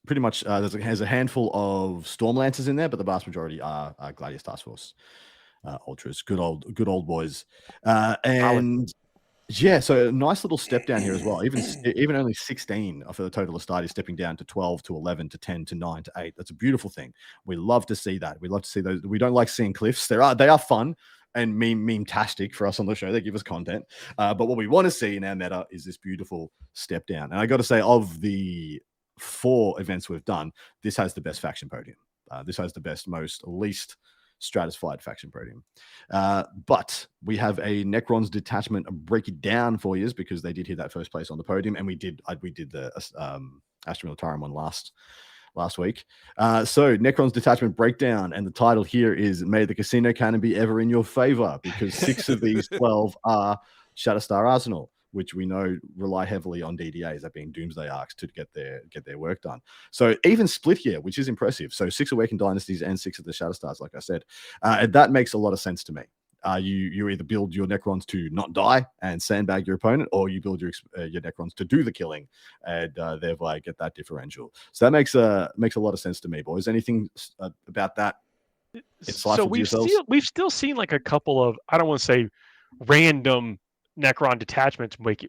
pretty much has a handful of Storm Lancers in there, but the vast majority are Gladius Task Force Ultras. Good old boys. And yeah, so a nice little step down here as well. Even only 16 for the total of start is stepping down to 12 to 11 to 10 to 9 to 8. That's a beautiful thing. We love to see that. We love to see those. We don't like seeing cliffs. They are fun and meme-tastic for us on the show. They give us content. But what we want to see in our meta is this beautiful step down. And I got to say, of the 4 events we've done, this has the best faction podium. This has the best, least stratified faction podium. But we have a Necron's detachment break it down for you because they did hit that first place on the podium, and we did the Astra Militarum one last week. So Necron's detachment breakdown, and the title here is "May the Casino Cannon be ever in your favor," because 6 of these 12 are Shatterstar Arsenal, which we know rely heavily on DDAs, that being Doomsday Arcs, to get their work done. So even split here, which is impressive. So 6 Awakened Dynasties and 6 of the Shatterstars, like I said. And that makes a lot of sense to me. You either build your Necrons to not die and sandbag your opponent, or you build your Necrons to do the killing and thereby get that differential. So that makes a lot of sense to me, boys. Anything about that? So we've still seen like a couple of, I don't want to say random Necron detachments make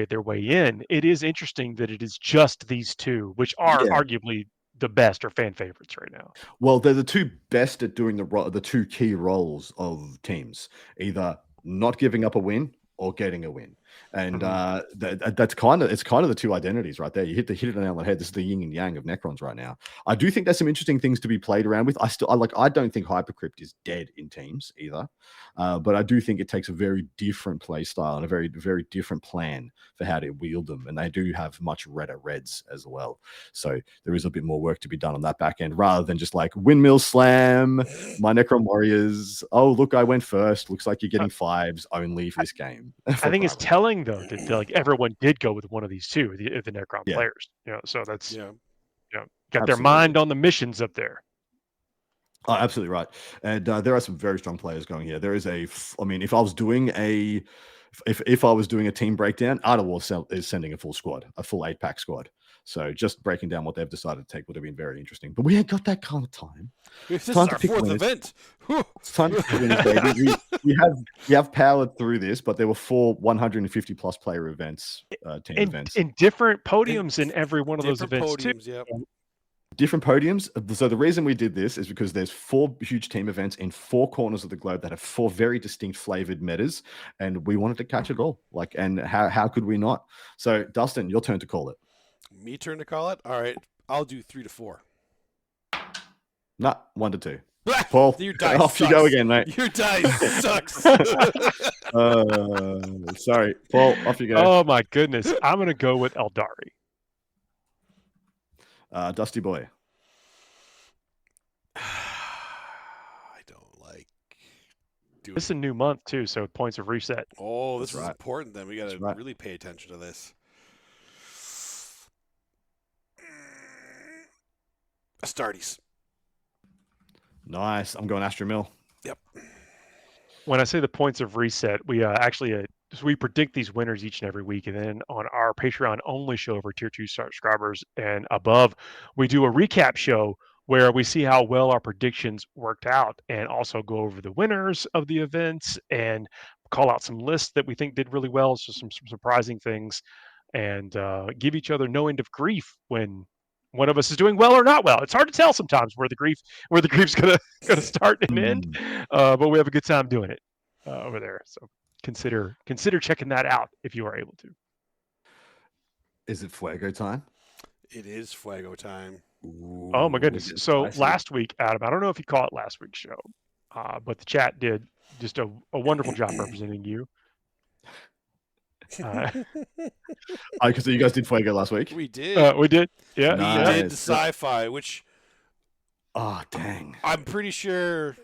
their way in. It is interesting that it is just these 2, which are arguably the best or fan favorites right now. Well, they're the 2 best at doing the 2 key roles of teams, either not giving up a win or getting a win. And that's kind of the 2 identities right there. You hit it on the head. This is the yin and yang of Necrons right now. I do think there's some interesting things to be played around with. I don't think Hypercrypt is dead in teams either, but I do think it takes a very different play style and a very, very different plan for how to wield them. And they do have much redder reds as well. So there is a bit more work to be done on that back end, rather than just like windmill slam my Necron warriors. Oh, look, I went first. Looks like you're getting 5s only for this game. I think it's telling though that like everyone did go with one of these 2, the Necron players. So that's got absolutely. Their mind on the missions up there. Oh, absolutely right. And there are some very strong players going here. There is if I was doing a team breakdown, Art of War is sending a full squad, a full 8-pack squad. So just breaking down what they've decided to take would have been very interesting. But we ain't got that kind of time. This is our 4th event. It's time to pick winners, baby. We have powered through this, but there were 4 150+ player events, team events. In different podiums in every one of those events podiums, too. Yep. Different podiums. So the reason we did this is because there's 4 huge team events in 4 corners of the globe that have 4 very distinct flavored metas, and we wanted to catch it all. And how could we not? So Dustin, your turn to call it. Me turn to call it? All right. I'll do 3 to 4. Nah, 1 to 2. Paul, your dice off sucks. You go again, mate. Your dice sucks. Sorry, Paul, off you go. Oh my goodness, I'm gonna go with Eldari. Dusty boy. I don't like doing. This is a new month too, so points of reset. Oh, this is important. Then we got to really pay attention to this. Astartes. Nice. I'm going Astra Mill. Yep. When I say the points of reset, we we predict these winners each and every week, and then on our Patreon only show for Tier 2 subscribers and above, we do a recap show where we see how well our predictions worked out, and also go over the winners of the events and call out some lists that we think did really well, so some surprising things, and give each other no end of grief when one of us is doing well or not well. It's hard to tell sometimes where the grief's gonna start and end, but we have a good time doing it over there. So consider checking that out if you are able to. Is it Fuego time? It is Fuego time. Ooh, oh my goodness! So last week, Adam, I don't know if you caught last week's show, but the chat did just a wonderful job representing you. Because you guys did Fuego last week. We did. We did. Yeah. Nice. We did the sci-fi, which. Oh dang! I'm pretty sure.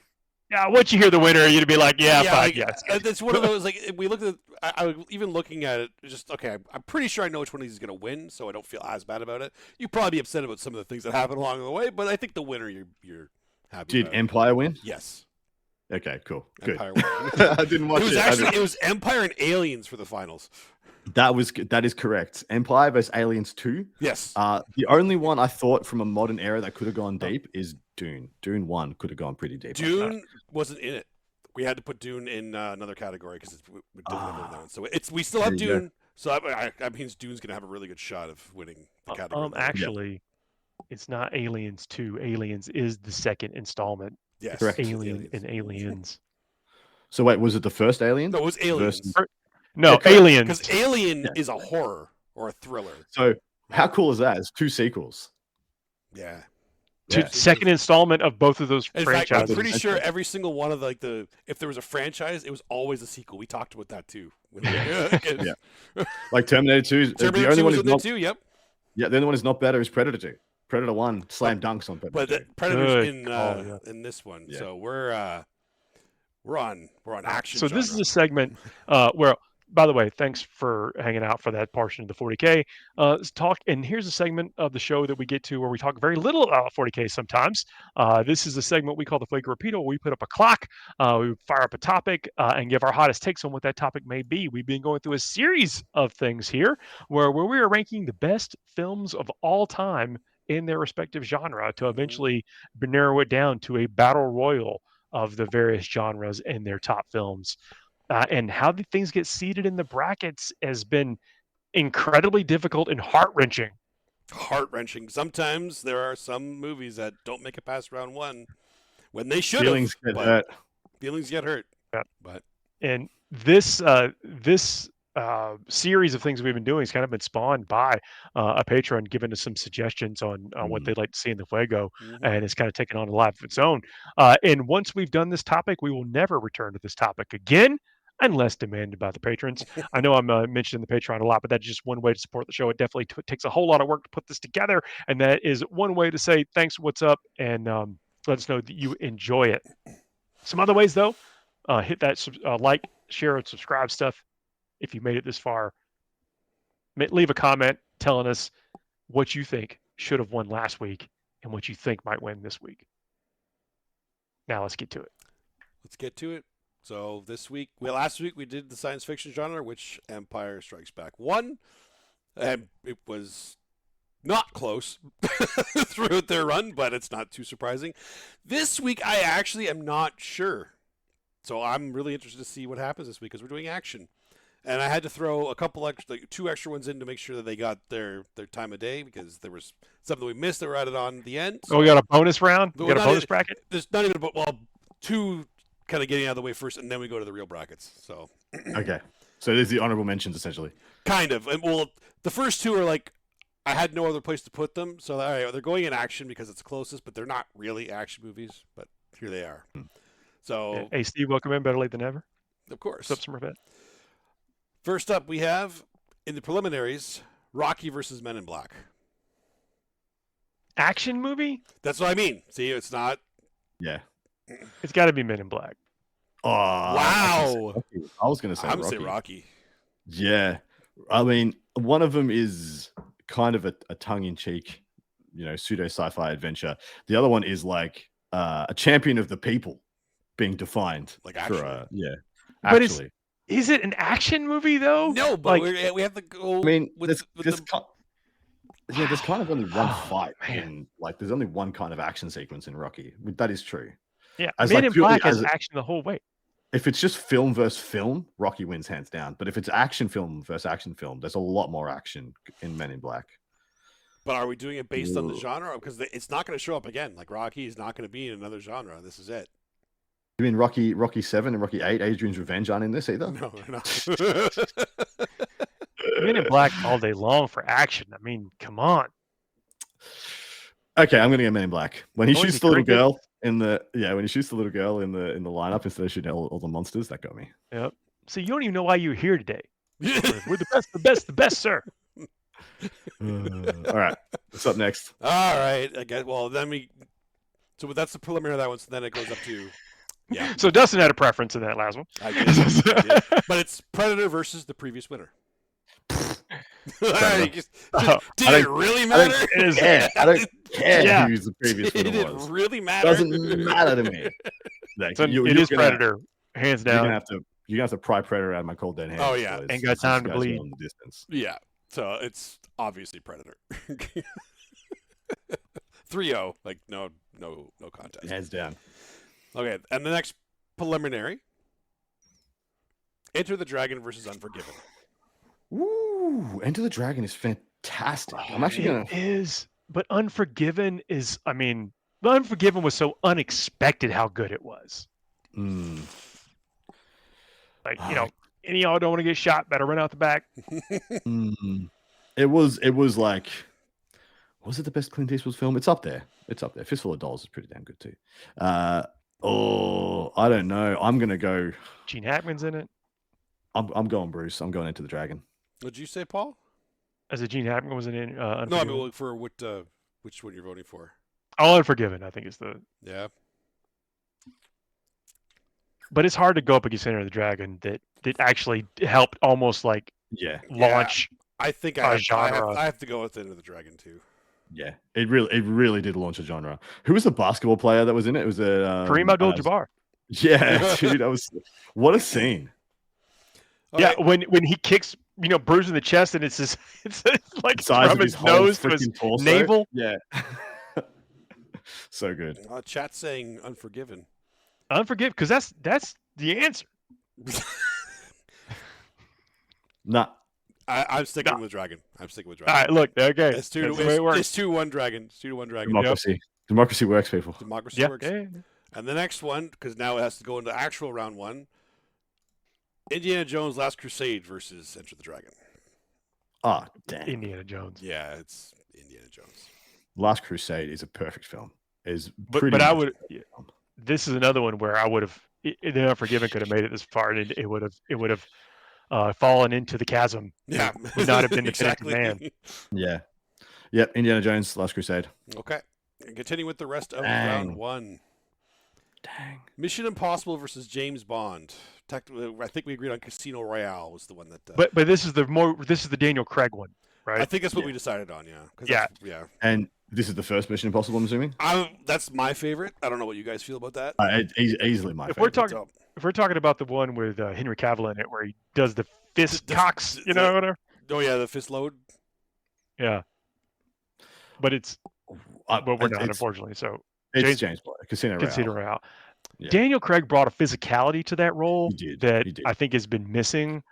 Yeah, once you hear the winner, you'd be like, "Yeah, fine, like, yes." It's one of those like we looked at. I was even looking at it. Just okay. I'm pretty sure I know which one of these is going to win, so I don't feel as bad about it. You'd probably be upset about some of the things that happen along the way, but I think the winner you're happy. Did about. Empire win? Yes. Okay, cool, good. Empire. I didn't watch It was it. actually it was Empire and Aliens for the finals. That is correct. Empire vs Aliens 2. Yes. The only one I thought from a modern era that could have gone deep is Dune. Dune 1 could have gone pretty deep. Dune wasn't in it. We had to put Dune in another category because we didn't have it down. So we still have Dune. So that means Dune's going to have a really good shot of winning the category. Actually, it's not Aliens 2. Aliens is the second installment. Yes, correct. Alien and Aliens. So wait, was it the first Alien? No, it was Aliens. No, Yeah, Aliens. Because Alien is a horror or a thriller. So how cool is that? It's 2 sequels. Yeah. Second installment of both of those In fact, I'm franchises. pretty sure every single one of if there was a franchise, it was always a sequel. We talked about that too. Yeah. Like Terminator 2. Terminator the only 2 one was is in there not. too. Yep. Yeah, the only one is not better is Predator 2. Predator 1 slam dunks on Predator. But 2. the Predator's Good in call, yeah. in this one, Yeah. so we're on action. So this is genre. a segment where, by the way, thanks for hanging out for that portion of the 40K talk. And here's a segment of the show that we get to where we talk very little about 40K sometimes. This is a segment we call the Flagrant Repeater, where we put up a clock, we fire up a topic, and give our hottest takes on what that topic may be. We've been going through a series of things here where we are ranking the best films of all time in their respective genre to eventually narrow it down to a battle royal of the various genres and their top films. And how the things get seated in the brackets has been incredibly difficult and heart-wrenching. Heart-wrenching. Sometimes there are some movies that don't make it past round one when they should. Feelings get hurt. Feelings get hurt. Yeah. But And this series of things we've been doing has kind of been spawned by a patron giving us some suggestions on what they'd like to see in the Fuego, and it's kind of taken on a life of its own. And once we've done this topic, we will never return to this topic again unless demanded by the patrons. I know I'm mentioning the Patreon a lot, but that's just one way to support the show. It definitely takes a whole lot of work to put this together, and that is one way to say thanks, what's up, and let us know that you enjoy it. Some other ways, though, hit that like, share, and subscribe stuff. If you made it this far, leave a comment telling us what you think should have won last week and what you think might win this week. Now let's get to it. Let's get to it. So last week we did the science fiction genre, which Empire Strikes Back won, and it was not close throughout their run, but it's not too surprising. This week I actually am not sure, so I'm really interested to see what happens this week because we're doing action. And I had to throw a couple extra, 2 extra ones in to make sure that they got their time of day because there was something we missed that were added on the end. So we got a bonus round? We got a bonus bracket? There's not even, well, 2 kind of getting out of the way first, and then we go to the real brackets. So Okay. So there's the honorable mentions, essentially. Kind of. And well, the first 2 are like, I had no other place to put them. So all right, they're going in action because it's closest, but they're not really action movies. But here they are. So, Hey, Steve, welcome in. Better late than ever. Of course. What's up, Smurfette? First up, we have, in the preliminaries, Rocky versus Men in Black. Action movie? That's what I mean. See, it's not. Yeah. It's got to be Men in Black. Oh, Wow. I was going to say I'm going to Rocky. say Rocky. Yeah. I mean, one of them is kind of a tongue-in-cheek, pseudo sci-fi adventure. The other one is like a champion of the people being defined. Like actually. But actually. Is it an action movie, though? No, but like, we have to go. I mean, with there's kind of only one Oh, fight. man. There's only one kind of action sequence in Rocky. That is true. Yeah, As Men like in purely Black has as a- action the whole way. If it's just film versus film, Rocky wins hands down. But if it's action film versus action film, there's a lot more action in Men in Black. But are we doing it based on the Ooh. genre? Because it's not going to show up again. Like Rocky is not going to be in another genre. This is it. You mean Rocky 7 and Rocky 8, Adrian's Revenge aren't in this either? No. Men in Black all day long for action. I mean, come on. Okay, I'm gonna get Men in Black. When he Oh, is shoots he the little cricket? girl when he shoots the little girl in the lineup instead of shooting all the monsters, that got me. Yep. So you don't even know why you're here today. We're the best, sir. All right, what's up next? All right. I guess. Well, then so that's the preliminary of that one. So then it goes up to. Yeah. So Dustin had a preference in that last one. I did. But it's Predator versus the previous winner. Did I it really matter? I don't care Yeah. who the previous Did winner it was. really matter? Doesn't matter to me. Like, It is Predator, hands You're down. gonna have to pry Predator out of my cold dead hands. Oh, yeah. boys. Ain't got This time to guy's bleed. well in the distance. Yeah. So it's obviously Predator. 3-0. Like no contest. Hands down. Okay, and the next preliminary. Enter the Dragon versus Unforgiven. Ooh, Enter the Dragon is fantastic. I'm actually gonna. It is, but Unforgiven is. I mean, the Unforgiven was so unexpected how good it was. Mm. Like, any of y'all don't want to get shot, better run out the back. It was like, was it the best Clint Eastwood film? It's up there. Fistful of Dollars is pretty damn good too. I don't know. I'm gonna go. Gene Hackman's in it. I'm going Bruce. I'm going Enter the Dragon. What'd you say, Paul? As a Gene Hackman was in Unforgiven. No, I mean for which one you're voting for? Oh, Unforgiven, I think is the. Yeah. But it's hard to go up against Enter the Dragon that actually helped almost like launch. I think I genre. have to go with Enter the Dragon too. Yeah, it really did launch a genre. Who was the basketball player that was in it? It was a Kareem Abdul-Jabbar. Yeah, dude, that was what a scene. Yeah, when he kicks, Bruce in the chest, and it's like Size from of his his nose whole to his freaking torso. navel. Yeah, so good. Chat saying Unforgiven. Unforgiven, because that's the answer. Nah, I'm sticking with Dragon. All right, look, okay. It's 2-1 Dragon. It's 2-1 Dragon. Democracy works, people. Democracy works. Yeah. And the next one, because now it has to go into actual round one. Indiana Jones: Last Crusade versus Enter the Dragon. Oh, damn. Indiana Jones. Yeah, it's Indiana Jones. Last Crusade is a perfect film. But I would. This is another one where I would have. The Unforgiven could have made it this far, and it would have fallen into the chasm. Yeah, would not have been the exactly. man. Yeah. Yep. Indiana Jones: Last Crusade. Okay. And continuing with the rest of Dang. round one. Dang. Mission Impossible versus James Bond. Technically, I think we agreed on Casino Royale was the one that. But this is the Daniel Craig one, right? I think that's what we decided on. Yeah. Yeah. And this is the first Mission Impossible, I'm assuming. That's my favorite. I don't know what you guys feel about that. Easily my If favorite. we're talking about the one with Henry Cavill in it, where he does the fist cocks, whatever. Oh yeah, the fist load. Yeah. But it's. But we're not, unfortunately. So it's James Bond. Casino Royale. Yeah. Daniel Craig brought a physicality to that role He that did. I think has been missing,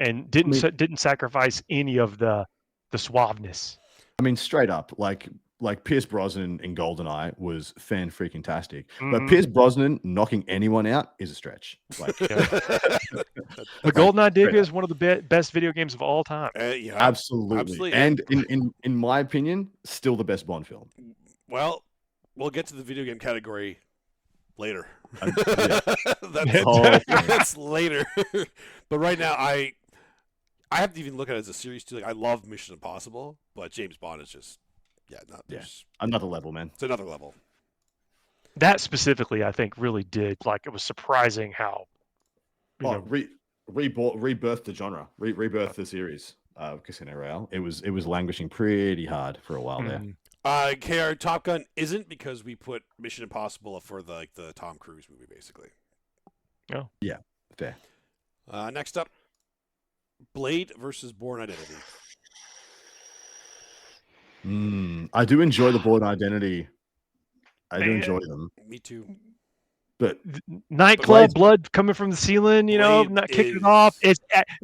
and didn't sacrifice any of the suaveness. I mean, straight up, like Pierce Brosnan in GoldenEye was fan-freaking-tastic. But Pierce Brosnan knocking anyone out is a stretch. Like, The GoldenEye debut is one of the best video games of all time. Yeah, absolutely. And in my opinion, still the best Bond film. Well, we'll get to the video game category later. That's later. But right now, I have to even look at it as a series too. Like, I love Mission Impossible, but James Bond is just another level, man. It's another level. That specifically, I think, really did. Like, it was surprising how. Rebirthed the genre, rebirthed the series of Casino Royale. It was languishing pretty hard for a while there. KR Top Gun isn't, because we put Mission Impossible for the Tom Cruise movie, basically. Oh. Yeah, fair. Next up, Blade versus Bourne Identity. I do enjoy the Bourne Identity. I do enjoy them. Me too. But nightclub, blood coming from the ceiling, not kicking it off.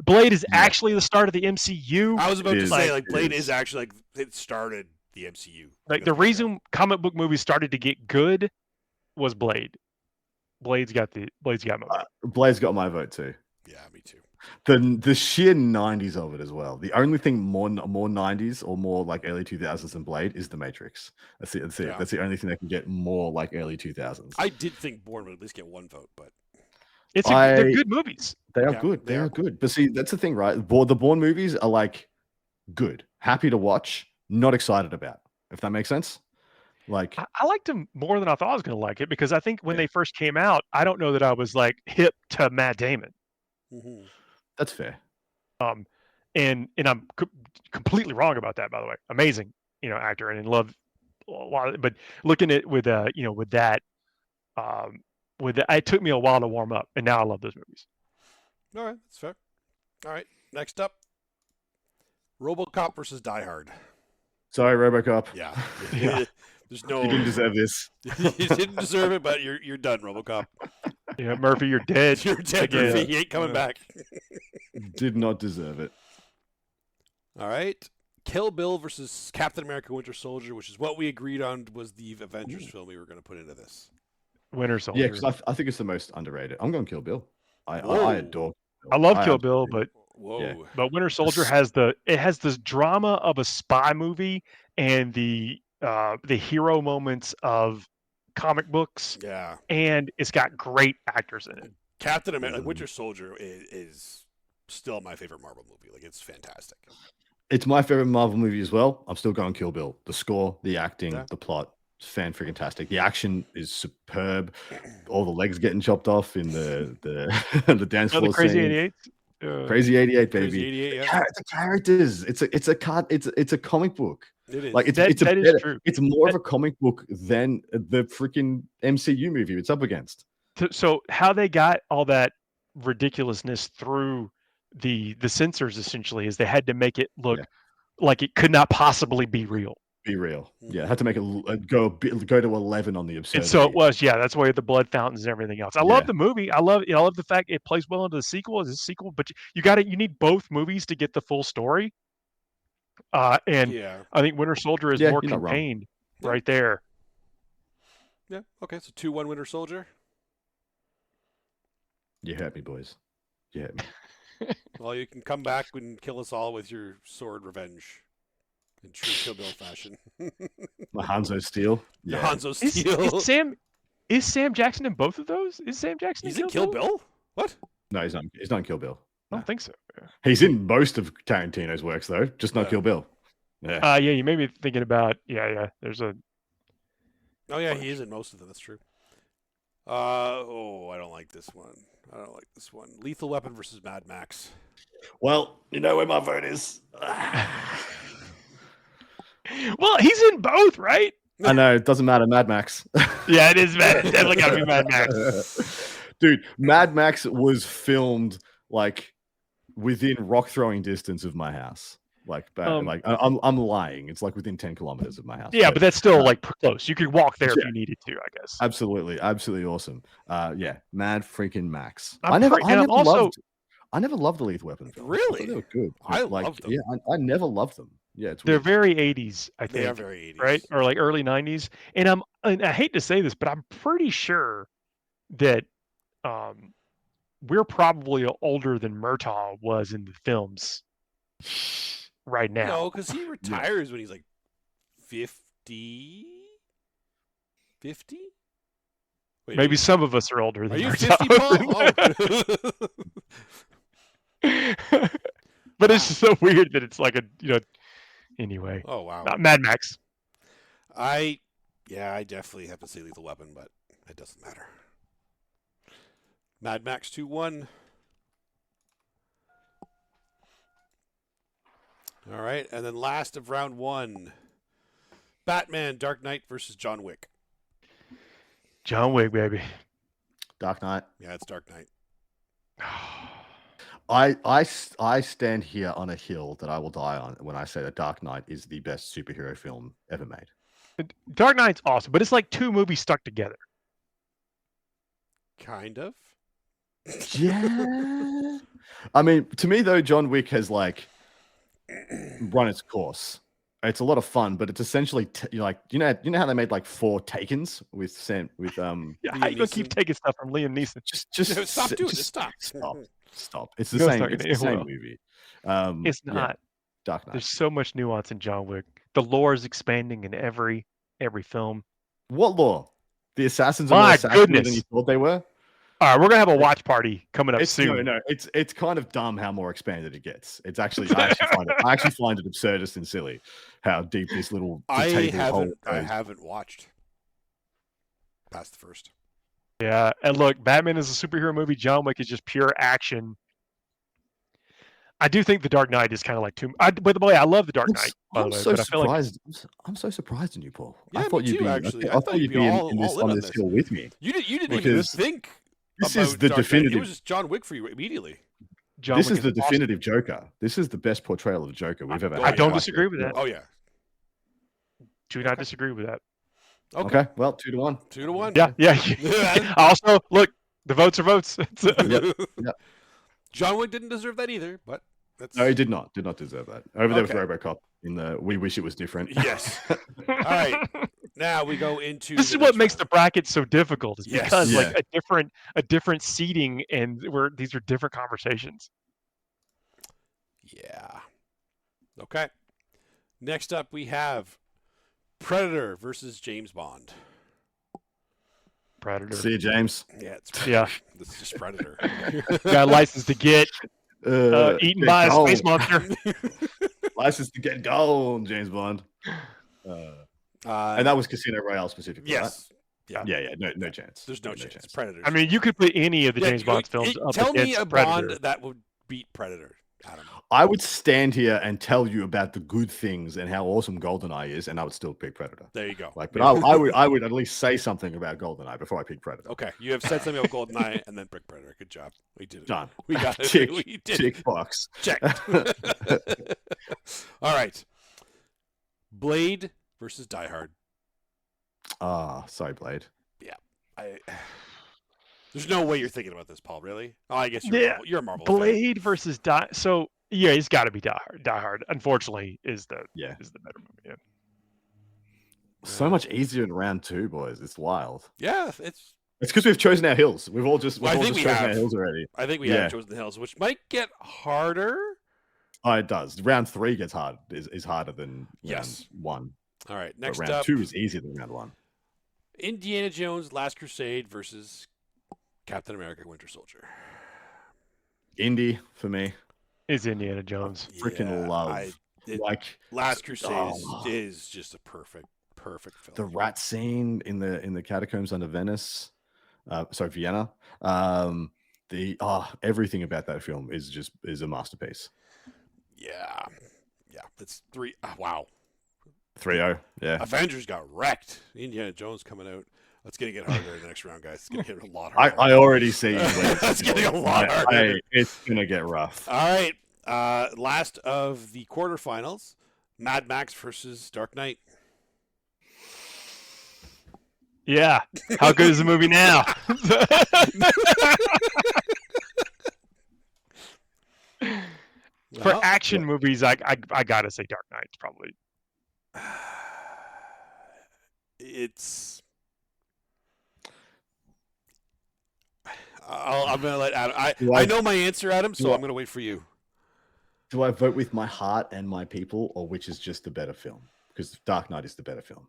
Blade is actually the start of the MCU. I was about to say, Blade is actually it started the MCU. Like, the reason comic book movies started to get good was Blade. Blade's got my vote. Blade's got my vote too. Yeah, me too. The sheer 90s of it as well. The only thing more 90s or more like early 2000s than Blade is The Matrix. That's it. Yeah. That's the only thing that can get more like early 2000s. I did think Bourne would at least get one vote, but they're good movies. They are good. They are good. But see, that's the thing, right? The Bourne movies are like good, happy to watch, not excited about. If that makes sense. Like, I liked them more than I thought I was going to like it, because I think when they first came out, I don't know that I was like hip to Matt Damon. Mm-hmm. That's fair. And I'm completely wrong about that, by the way. Amazing, actor, and love a lot. But looking at with with that, it took me a while to warm up, and now I love those movies. All right, that's fair. All right, next up, RoboCop versus Die Hard. Sorry, RoboCop. Yeah. Yeah. There's no. You didn't deserve this. You didn't deserve it, but you're done, RoboCop. Murphy, you're dead. You're dead, again. Murphy. He ain't coming back. Did not deserve it. All right. Kill Bill versus Captain America Winter Soldier, which is what we agreed on was the Avengers film we were going to put into this. Winter Soldier. Yeah, because I think it's the most underrated. I'm going Kill Bill. I adore Kill I love Kill Bill, but Winter Soldier has this drama of a spy movie and the hero moments of comic books. Yeah. And it's got great actors in it. Captain America Winter Soldier is still my favorite Marvel movie. Like, it's fantastic. It's my favorite Marvel movie as well. I'm still going Kill Bill. The score, the acting, the plot, it's fan-freaking-tastic. The action is superb. All the legs getting chopped off in the the dance floor the Crazy scene. 88. Crazy 88, baby. Crazy 88, yeah. The characters. It's a comic book. It is. Like that is true. It's more of a comic book than the freaking MCU movie it's up against. So how they got all that ridiculousness through the censors essentially is they had to make it look like it could not possibly be real. Be real. Yeah, had to make it go to 11 on the absurdity. And so it was, that's why the blood fountains and everything else. I love the movie. I love the fact it plays well into the sequel as a sequel, but you need both movies to get the full story. And I think Winter Soldier is more contained right there. Yeah. Okay. So 2-1 Winter Soldier. You hurt me, boys. You hurt me. Well, you can come back and kill us all with your sword revenge in true Kill Bill fashion. My Hanzo Steel. Yeah. Hanzo Steel. Is Sam Jackson in both of those? Is Sam Jackson in Kill Bill? What? No, he's not. He's not in Kill Bill. I don't think so. He's in most of Tarantino's works, though, just not Kill Bill. Yeah. You made me thinking about There's a. Oh yeah, he is in most of them. That's true. I don't like this one. Lethal Weapon versus Mad Max. Well, you know where my vote is. Well, he's in both, right? I know. It doesn't matter. Mad Max. Yeah, it is. It's definitely got to be Mad Max. Dude, Mad Max was filmed like within rock throwing distance of my house. I'm lying. It's like within 10 kilometers of my house. Yeah, but that's still like close. You could walk there if you needed to, I guess. Absolutely awesome. Mad freaking Max. I never loved the Lethal Weapon films. Really? They were good. I loved them. Yeah, I never loved them. Yeah, they're very 80s, I think. They are very 80s. Right? Or like early 90s. And I hate to say this, but I'm pretty sure that we're probably older than Murtaugh was in the films right now. No, because he retires when he's like 50? 50? Wait, maybe some of us are older than Murtaugh. 50, Paul? Oh. But it's just so weird that it's like anyway. Oh, wow. Mad Max. I definitely have to say Lethal Weapon, but it doesn't matter. Mad Max 2-1. All right, and then last of round 1, Batman Dark Knight versus John Wick. John Wick, baby. Dark Knight. Yeah, it's Dark Knight. I stand here on a hill that I will die on when I say that Dark Knight is the best superhero film ever made. Dark Knight's awesome, but it's like two movies stuck together. Kind of. Yeah. I mean, to me though, John Wick has like run its course. It's a lot of fun, but it's essentially you know how they made like 4 Takens with Sam with how you gonna keep taking stuff from Liam Neeson? Just stop doing it. Stop. It's the same. It's the same movie. It's not. Yeah. Dark Knight. There's so much nuance in John Wick. The lore is expanding in every film. What lore? The assassins are more assassinated than you thought they were? All right, we're gonna have a watch party coming up soon. No, it's kind of dumb how more expanded it gets. It's actually I actually find it absurdist and silly how deep this little. I haven't watched past the first. Yeah, and look, Batman is a superhero movie. John Wick is just pure action. I do think the Dark Knight is kind of like too. By the way, I love the Dark Knight. By the I'm way, so but I feel like surprised. I'm so surprised in you, Paul. Yeah, I me thought you'd too, be. actually. I thought you'd be all in on on this this. hill with me. You didn't even Because think This about is the Dark Knight. definitive. It was just John Wick for you immediately. John This Wick is the awesome. definitive Joker. This is the best portrayal of the Joker we've ever had. I don't Like, disagree with that. Oh yeah. Do not disagree with that. Okay, well, 2-1. 2-1. Yeah. Also, look, the votes are votes. Yep. John Wick didn't deserve that either, but that's... No, he did not. Did not deserve that. Over there with Okay. RoboCop in the We Wish It Was Different. Yes. All right. Now we go into. This is what makes the bracket so difficult, is Yes. because Yeah. like a different seating, and these are different conversations. Yeah. Okay. Next up, we have Predator versus James Bond. Predator. See you, James. Yeah, it's Yeah. This is just Predator. Got a license to get eaten get by a gold. space monster. License to get gold, James Bond. And that was Casino Royale specifically. yes. Right? Yeah. No chance. There's no chance. chance. Predator. I mean, you could put any of the James Bond films up Tell against me a Predator. Bond that would beat Predator, Adam. I would stand here and tell you about the good things and how awesome GoldenEye is, and I would still pick Predator. There you go. But I would at least say something about GoldenEye before I pick Predator. Okay, you have said something about GoldenEye and then pick Predator. Good job. We did it. Done. We got it. Tick, We did tick it. box. Checked. All right. Blade versus Die Hard. Sorry, Blade. There's no way you're thinking about this, Paul. Really? Oh, I guess you're a Marvel Blade versus Die. So yeah, it's got to be Die Hard. Die Hard, unfortunately, is the better movie. Yeah. So much easier in round 2, boys. It's wild. Yeah, it's because we've chosen our hills. We've all just chosen have. our hills already. I think we have chosen the hills, which might get harder. Oh, it does. Round 3 gets hard. Is harder than Yes. round 1. All right, But next round up, 2 is easier than round 1. Indiana Jones: Last Crusade versus Captain America: Winter Soldier. Indy for me. Is Indiana Jones. Freaking love. Last Crusade is just a perfect film. The rat scene in the catacombs under Vienna. Everything about that film is a masterpiece. Yeah. It's 3. Wow. 3-0. Yeah. Avengers got wrecked. Indiana Jones coming out. It's gonna get harder in the next round, guys. It's gonna get a lot harder. I already see. It's getting a lot harder. It's gonna get rough. All right. Last of the quarterfinals: Mad Max versus Dark Knight. Yeah. How good is the movie now? For action movies, I gotta say Dark Knight's probably. I'm gonna let Adam. I know my answer, Adam, so I'm gonna wait for you. Do I vote with my heart and my people, or which is just the better film? Because Dark Knight is the better film.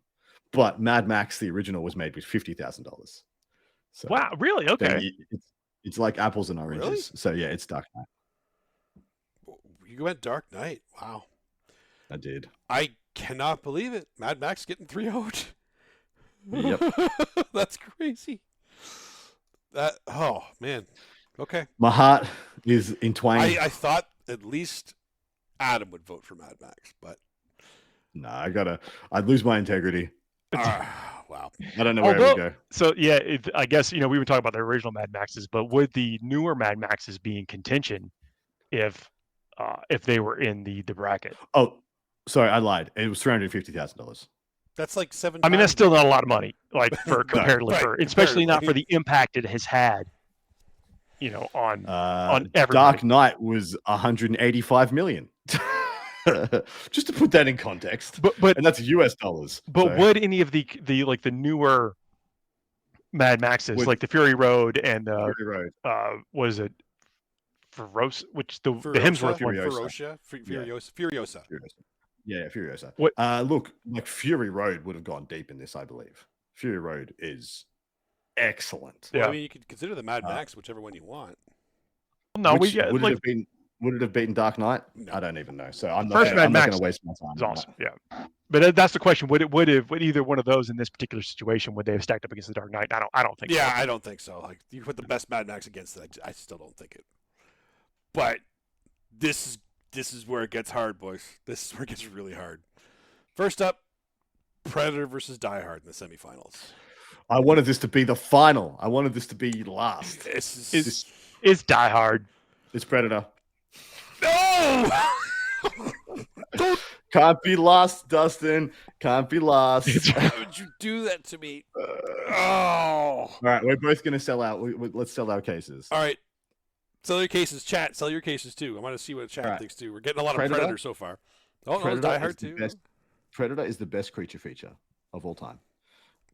But Mad Max, the original, was made with $50,000. So Wow, really? Okay. It's like apples and oranges. Really? So yeah, it's Dark Knight. You went Dark Knight. Wow. I did. I cannot believe it. Mad Max getting 3-0'd. Yep. That's crazy. Oh man. Okay. My heart is entwined. I thought at least Adam would vote for Mad Max, but no, I'd lose my integrity. wow. I don't know where it would go. So yeah, I guess we would talk about the original Mad Maxes, but would the newer Mad Maxes be in contention if they were in the bracket? Oh, sorry, I lied. It was $350,000. That's like 7 I mean, that's still not a lot of money, like for comparatively, right, especially not for the impact it has had, on everybody. Dark Knight was 185 million. Just to put that in context, but and that's US dollars. But would any of the newer Mad Maxes, like the Fury Road and Fury Road. What is it? Which the Hemsworth one? Furiosa. Yeah, Furiosa. What? Look, like Fury Road would have gone deep in this, I believe. Fury Road is excellent. Well, I mean, you could consider the Mad Max, whichever one you want. No, would it have beaten Dark Knight? No. I don't even know. So I'm First not Mad going Max to waste my time. It's awesome. Yeah, but that's the question. Would either one of those in this particular situation would they have stacked up against the Dark Knight? I don't think. Yeah, so. I don't think so. Like you put the best Mad Max against it, I still don't think it. But This is where it gets hard, boys. This is where it gets really hard. First up, Predator versus Die Hard in the semifinals. I wanted this to be the final. I wanted this to be last. It's Die Hard. It's Predator. No! Can't be last, Dustin. Can't be last. Why would you do that to me? Oh. All right, we're both going to sell out. Let's sell our cases. All right. Sell your cases, chat. Sell your cases too. I want to see what chat thinks too. We're getting a lot of Predator so far. Oh, no, Die Hard too. Predator is the best creature feature of all time.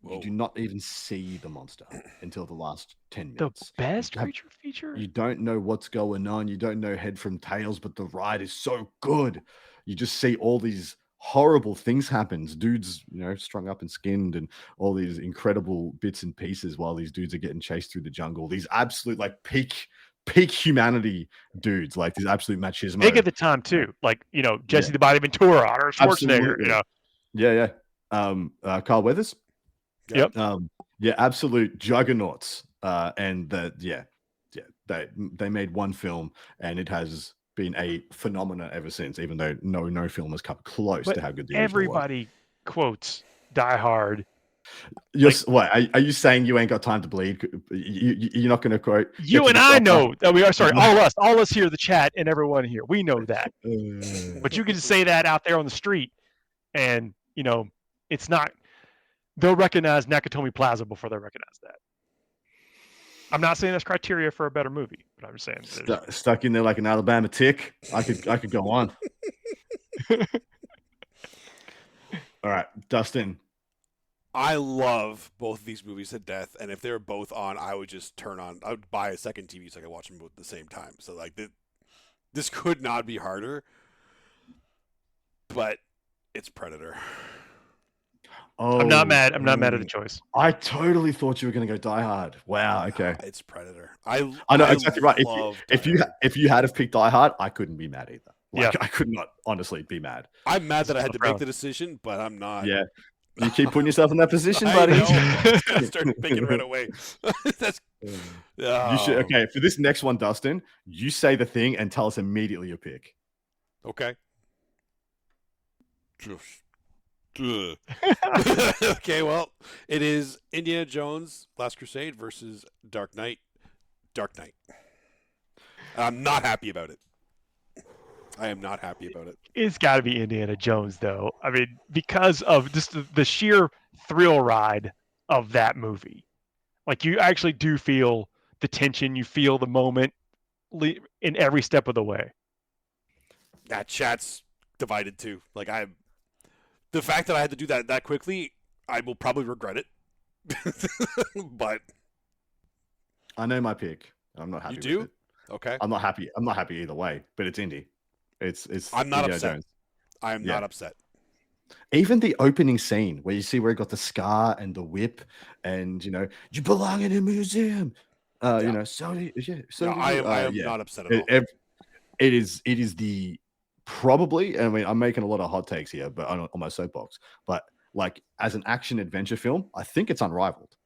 Whoa. You do not even see the monster until the last 10 minutes. The best creature feature? You don't know what's going on. You don't know head from tails, but the ride is so good. You just see all these horrible things happen. Dudes, strung up and skinned, and all these incredible bits and pieces while these dudes are getting chased through the jungle. These absolute peak humanity dudes, like these absolute machismo. Big at the time too, Jesse the Body Ventura, Arnold Schwarzenegger. Absolutely. Yeah. Carl Weathers. Yep. Absolute juggernauts. And they made one film, and it has been a phenomenon ever since. Even though no film has come close to how good the everybody quotes Die Hard. What are you saying? You ain't got time to bleed? You're not going to quote you and I know that we are. Sorry, all us here, the chat, and everyone here, we know that. But you can say that out there on the street, and it's not. They'll recognize Nakatomi Plaza before they recognize that. I'm not saying that's criteria for a better movie, but I'm saying stuck in there like an Alabama tick. I could go on. All right, Dustin. I love both of these movies to death, and if they were both on, I would just turn on. I would buy a second TV so I could watch them both at the same time. So this could not be harder, but it's Predator. Oh, I'm not mad. I'm not mad at the choice. I totally thought you were going to go Die Hard. Wow. Okay. It's Predator. I know exactly right. If you had picked Die Hard, I couldn't be mad either. I could not honestly be mad. I'm mad that I had to make the decision, but I'm not. Yeah. You keep putting yourself in that position, buddy. I started thinking right away. You should. Okay, for this next one, Dustin, you say the thing and tell us immediately your pick. Okay. Okay, well, it is Indiana Jones Last Crusade versus Dark Knight. Dark Knight. I'm not happy about it. I am not happy about it. It's got to be Indiana Jones, though. I mean, because of just the sheer thrill ride of that movie. Like, you actually do feel the tension. You feel the moment in every step of the way. That chat's divided, too. The fact that I had to do that quickly, I will probably regret it. But I know my pick. I'm not happy. You do? With it. Okay. I'm not happy. I'm not happy either way. But it's Indy. It's. I'm not Indiana upset. Jones. I am not upset. Even the opening scene where you see where he got the scar and the whip, and you belong in a museum. So I am not upset at all. It is the. Probably, I mean, I'm making a lot of hot takes here, but on my soapbox. But as an action adventure film, I think it's unrivaled.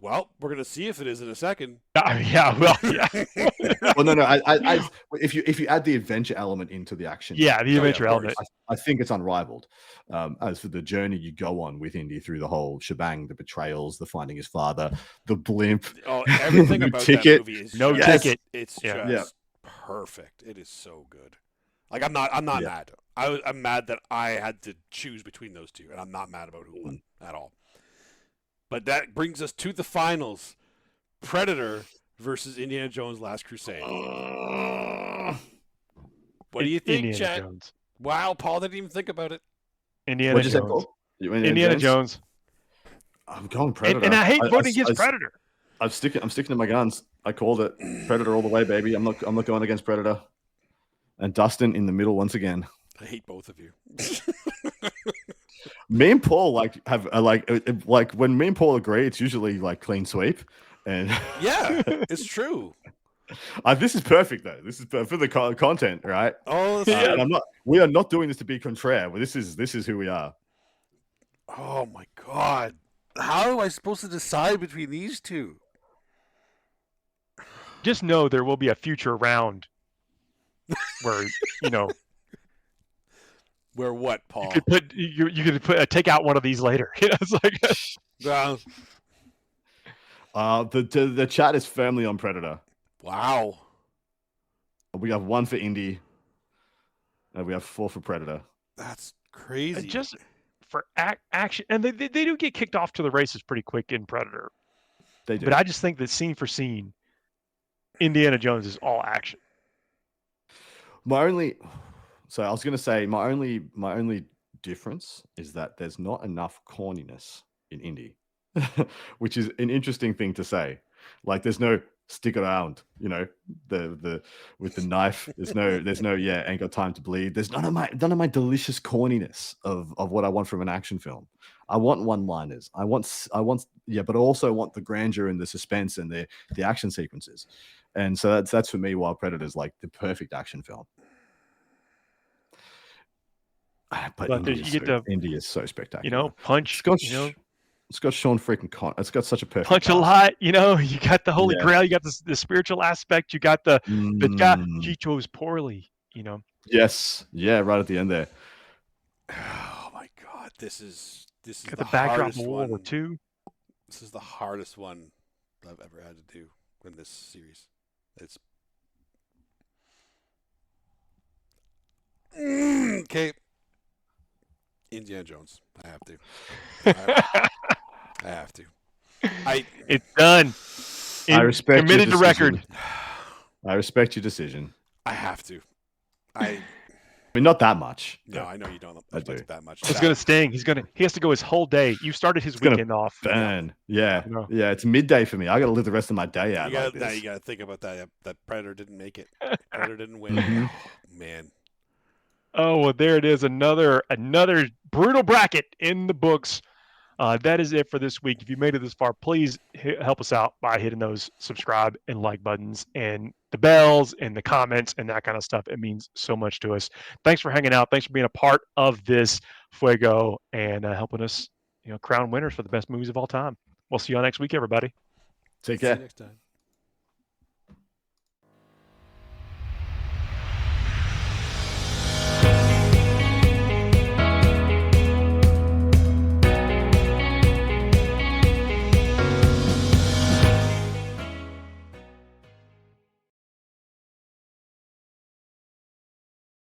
Well, we're gonna see if it is in a second. Yeah. Well, no. If you add the adventure element into the action, the adventure element, I think it's unrivaled. As for the journey you go on with Indy through the whole shebang, the betrayals, the finding his father, the blimp, everything about that movie is ticket. It's just perfect. It is so good. I'm not mad. I'm mad that I had to choose between those two, and I'm not mad about who won at all. But that brings us to the finals: Predator versus Indiana Jones: Last Crusade. What do you think, Indiana Chad? Jones. Wow, Paul didn't even think about it. Indiana Jones. Say, Paul? Indiana Jones. I'm going Predator, and I hate voting against Predator. I'm sticking to my guns. I called it Predator all the way, baby. I'm not going against Predator. And Dustin in the middle once again. I hate both of you. Me and Paul have when me and Paul agree, it's usually clean sweep. And yeah, it's true. This is perfect though. This is for the content, right? Oh, and we are not doing this to be contraire. But this is who we are. Oh my god! How am I supposed to decide between these two? Just know there will be a future round where you know Where what, Paul? you could take out one of these later. It's like the chat is firmly on Predator. wow. We have 1 for Indy. And we have 4 for Predator. That's crazy. just for action, and they do get kicked off to the races pretty quick in Predator. They do. But I just think that scene for scene, Indiana Jones is all action. I was going to say my only difference is that there's not enough corniness in Indy, which is an interesting thing to say. Like there's no stick around, the with the knife. There's no ain't got time to bleed. There's none of my delicious corniness of what I want from an action film. I want one-liners. I want but I also want the grandeur and the suspense and the action sequences. And so that's for me why Predator's like the perfect action film. But Indy is so spectacular. Punch. It's got Sean freaking Connery. It's got such a perfect punch cast. A lot. You got the Holy Grail. You got the spiritual aspect. You got the guy he chose poorly. Yes. Yeah. Right at the end there. Oh my God! This is got the backdrop of World War II. This is the hardest one I've ever had to do in this series. It's okay. Indiana Jones. I have to. I have to. It's done. I respect committed your to record. I respect your decision. I have to. I mean, not that much. No, I know you don't respect that much. It's gonna sting. He has to go his whole day. You started his weekend off. Burn. Yeah. It's midday for me. I got to live the rest of my day out. Now you got to think about that. That Predator didn't make it. Predator didn't win. Oh, man. Oh well, there it is. Another brutal bracket in the books. That is it for this week. If you made it this far, please help us out by hitting those subscribe and like buttons and the bells and the comments and that kind of stuff. It means so much to us. Thanks for hanging out. Thanks for being a part of this Fuego and helping us, crown winners for the best movies of all time. We'll see you all next week, everybody. Take care. See you next time.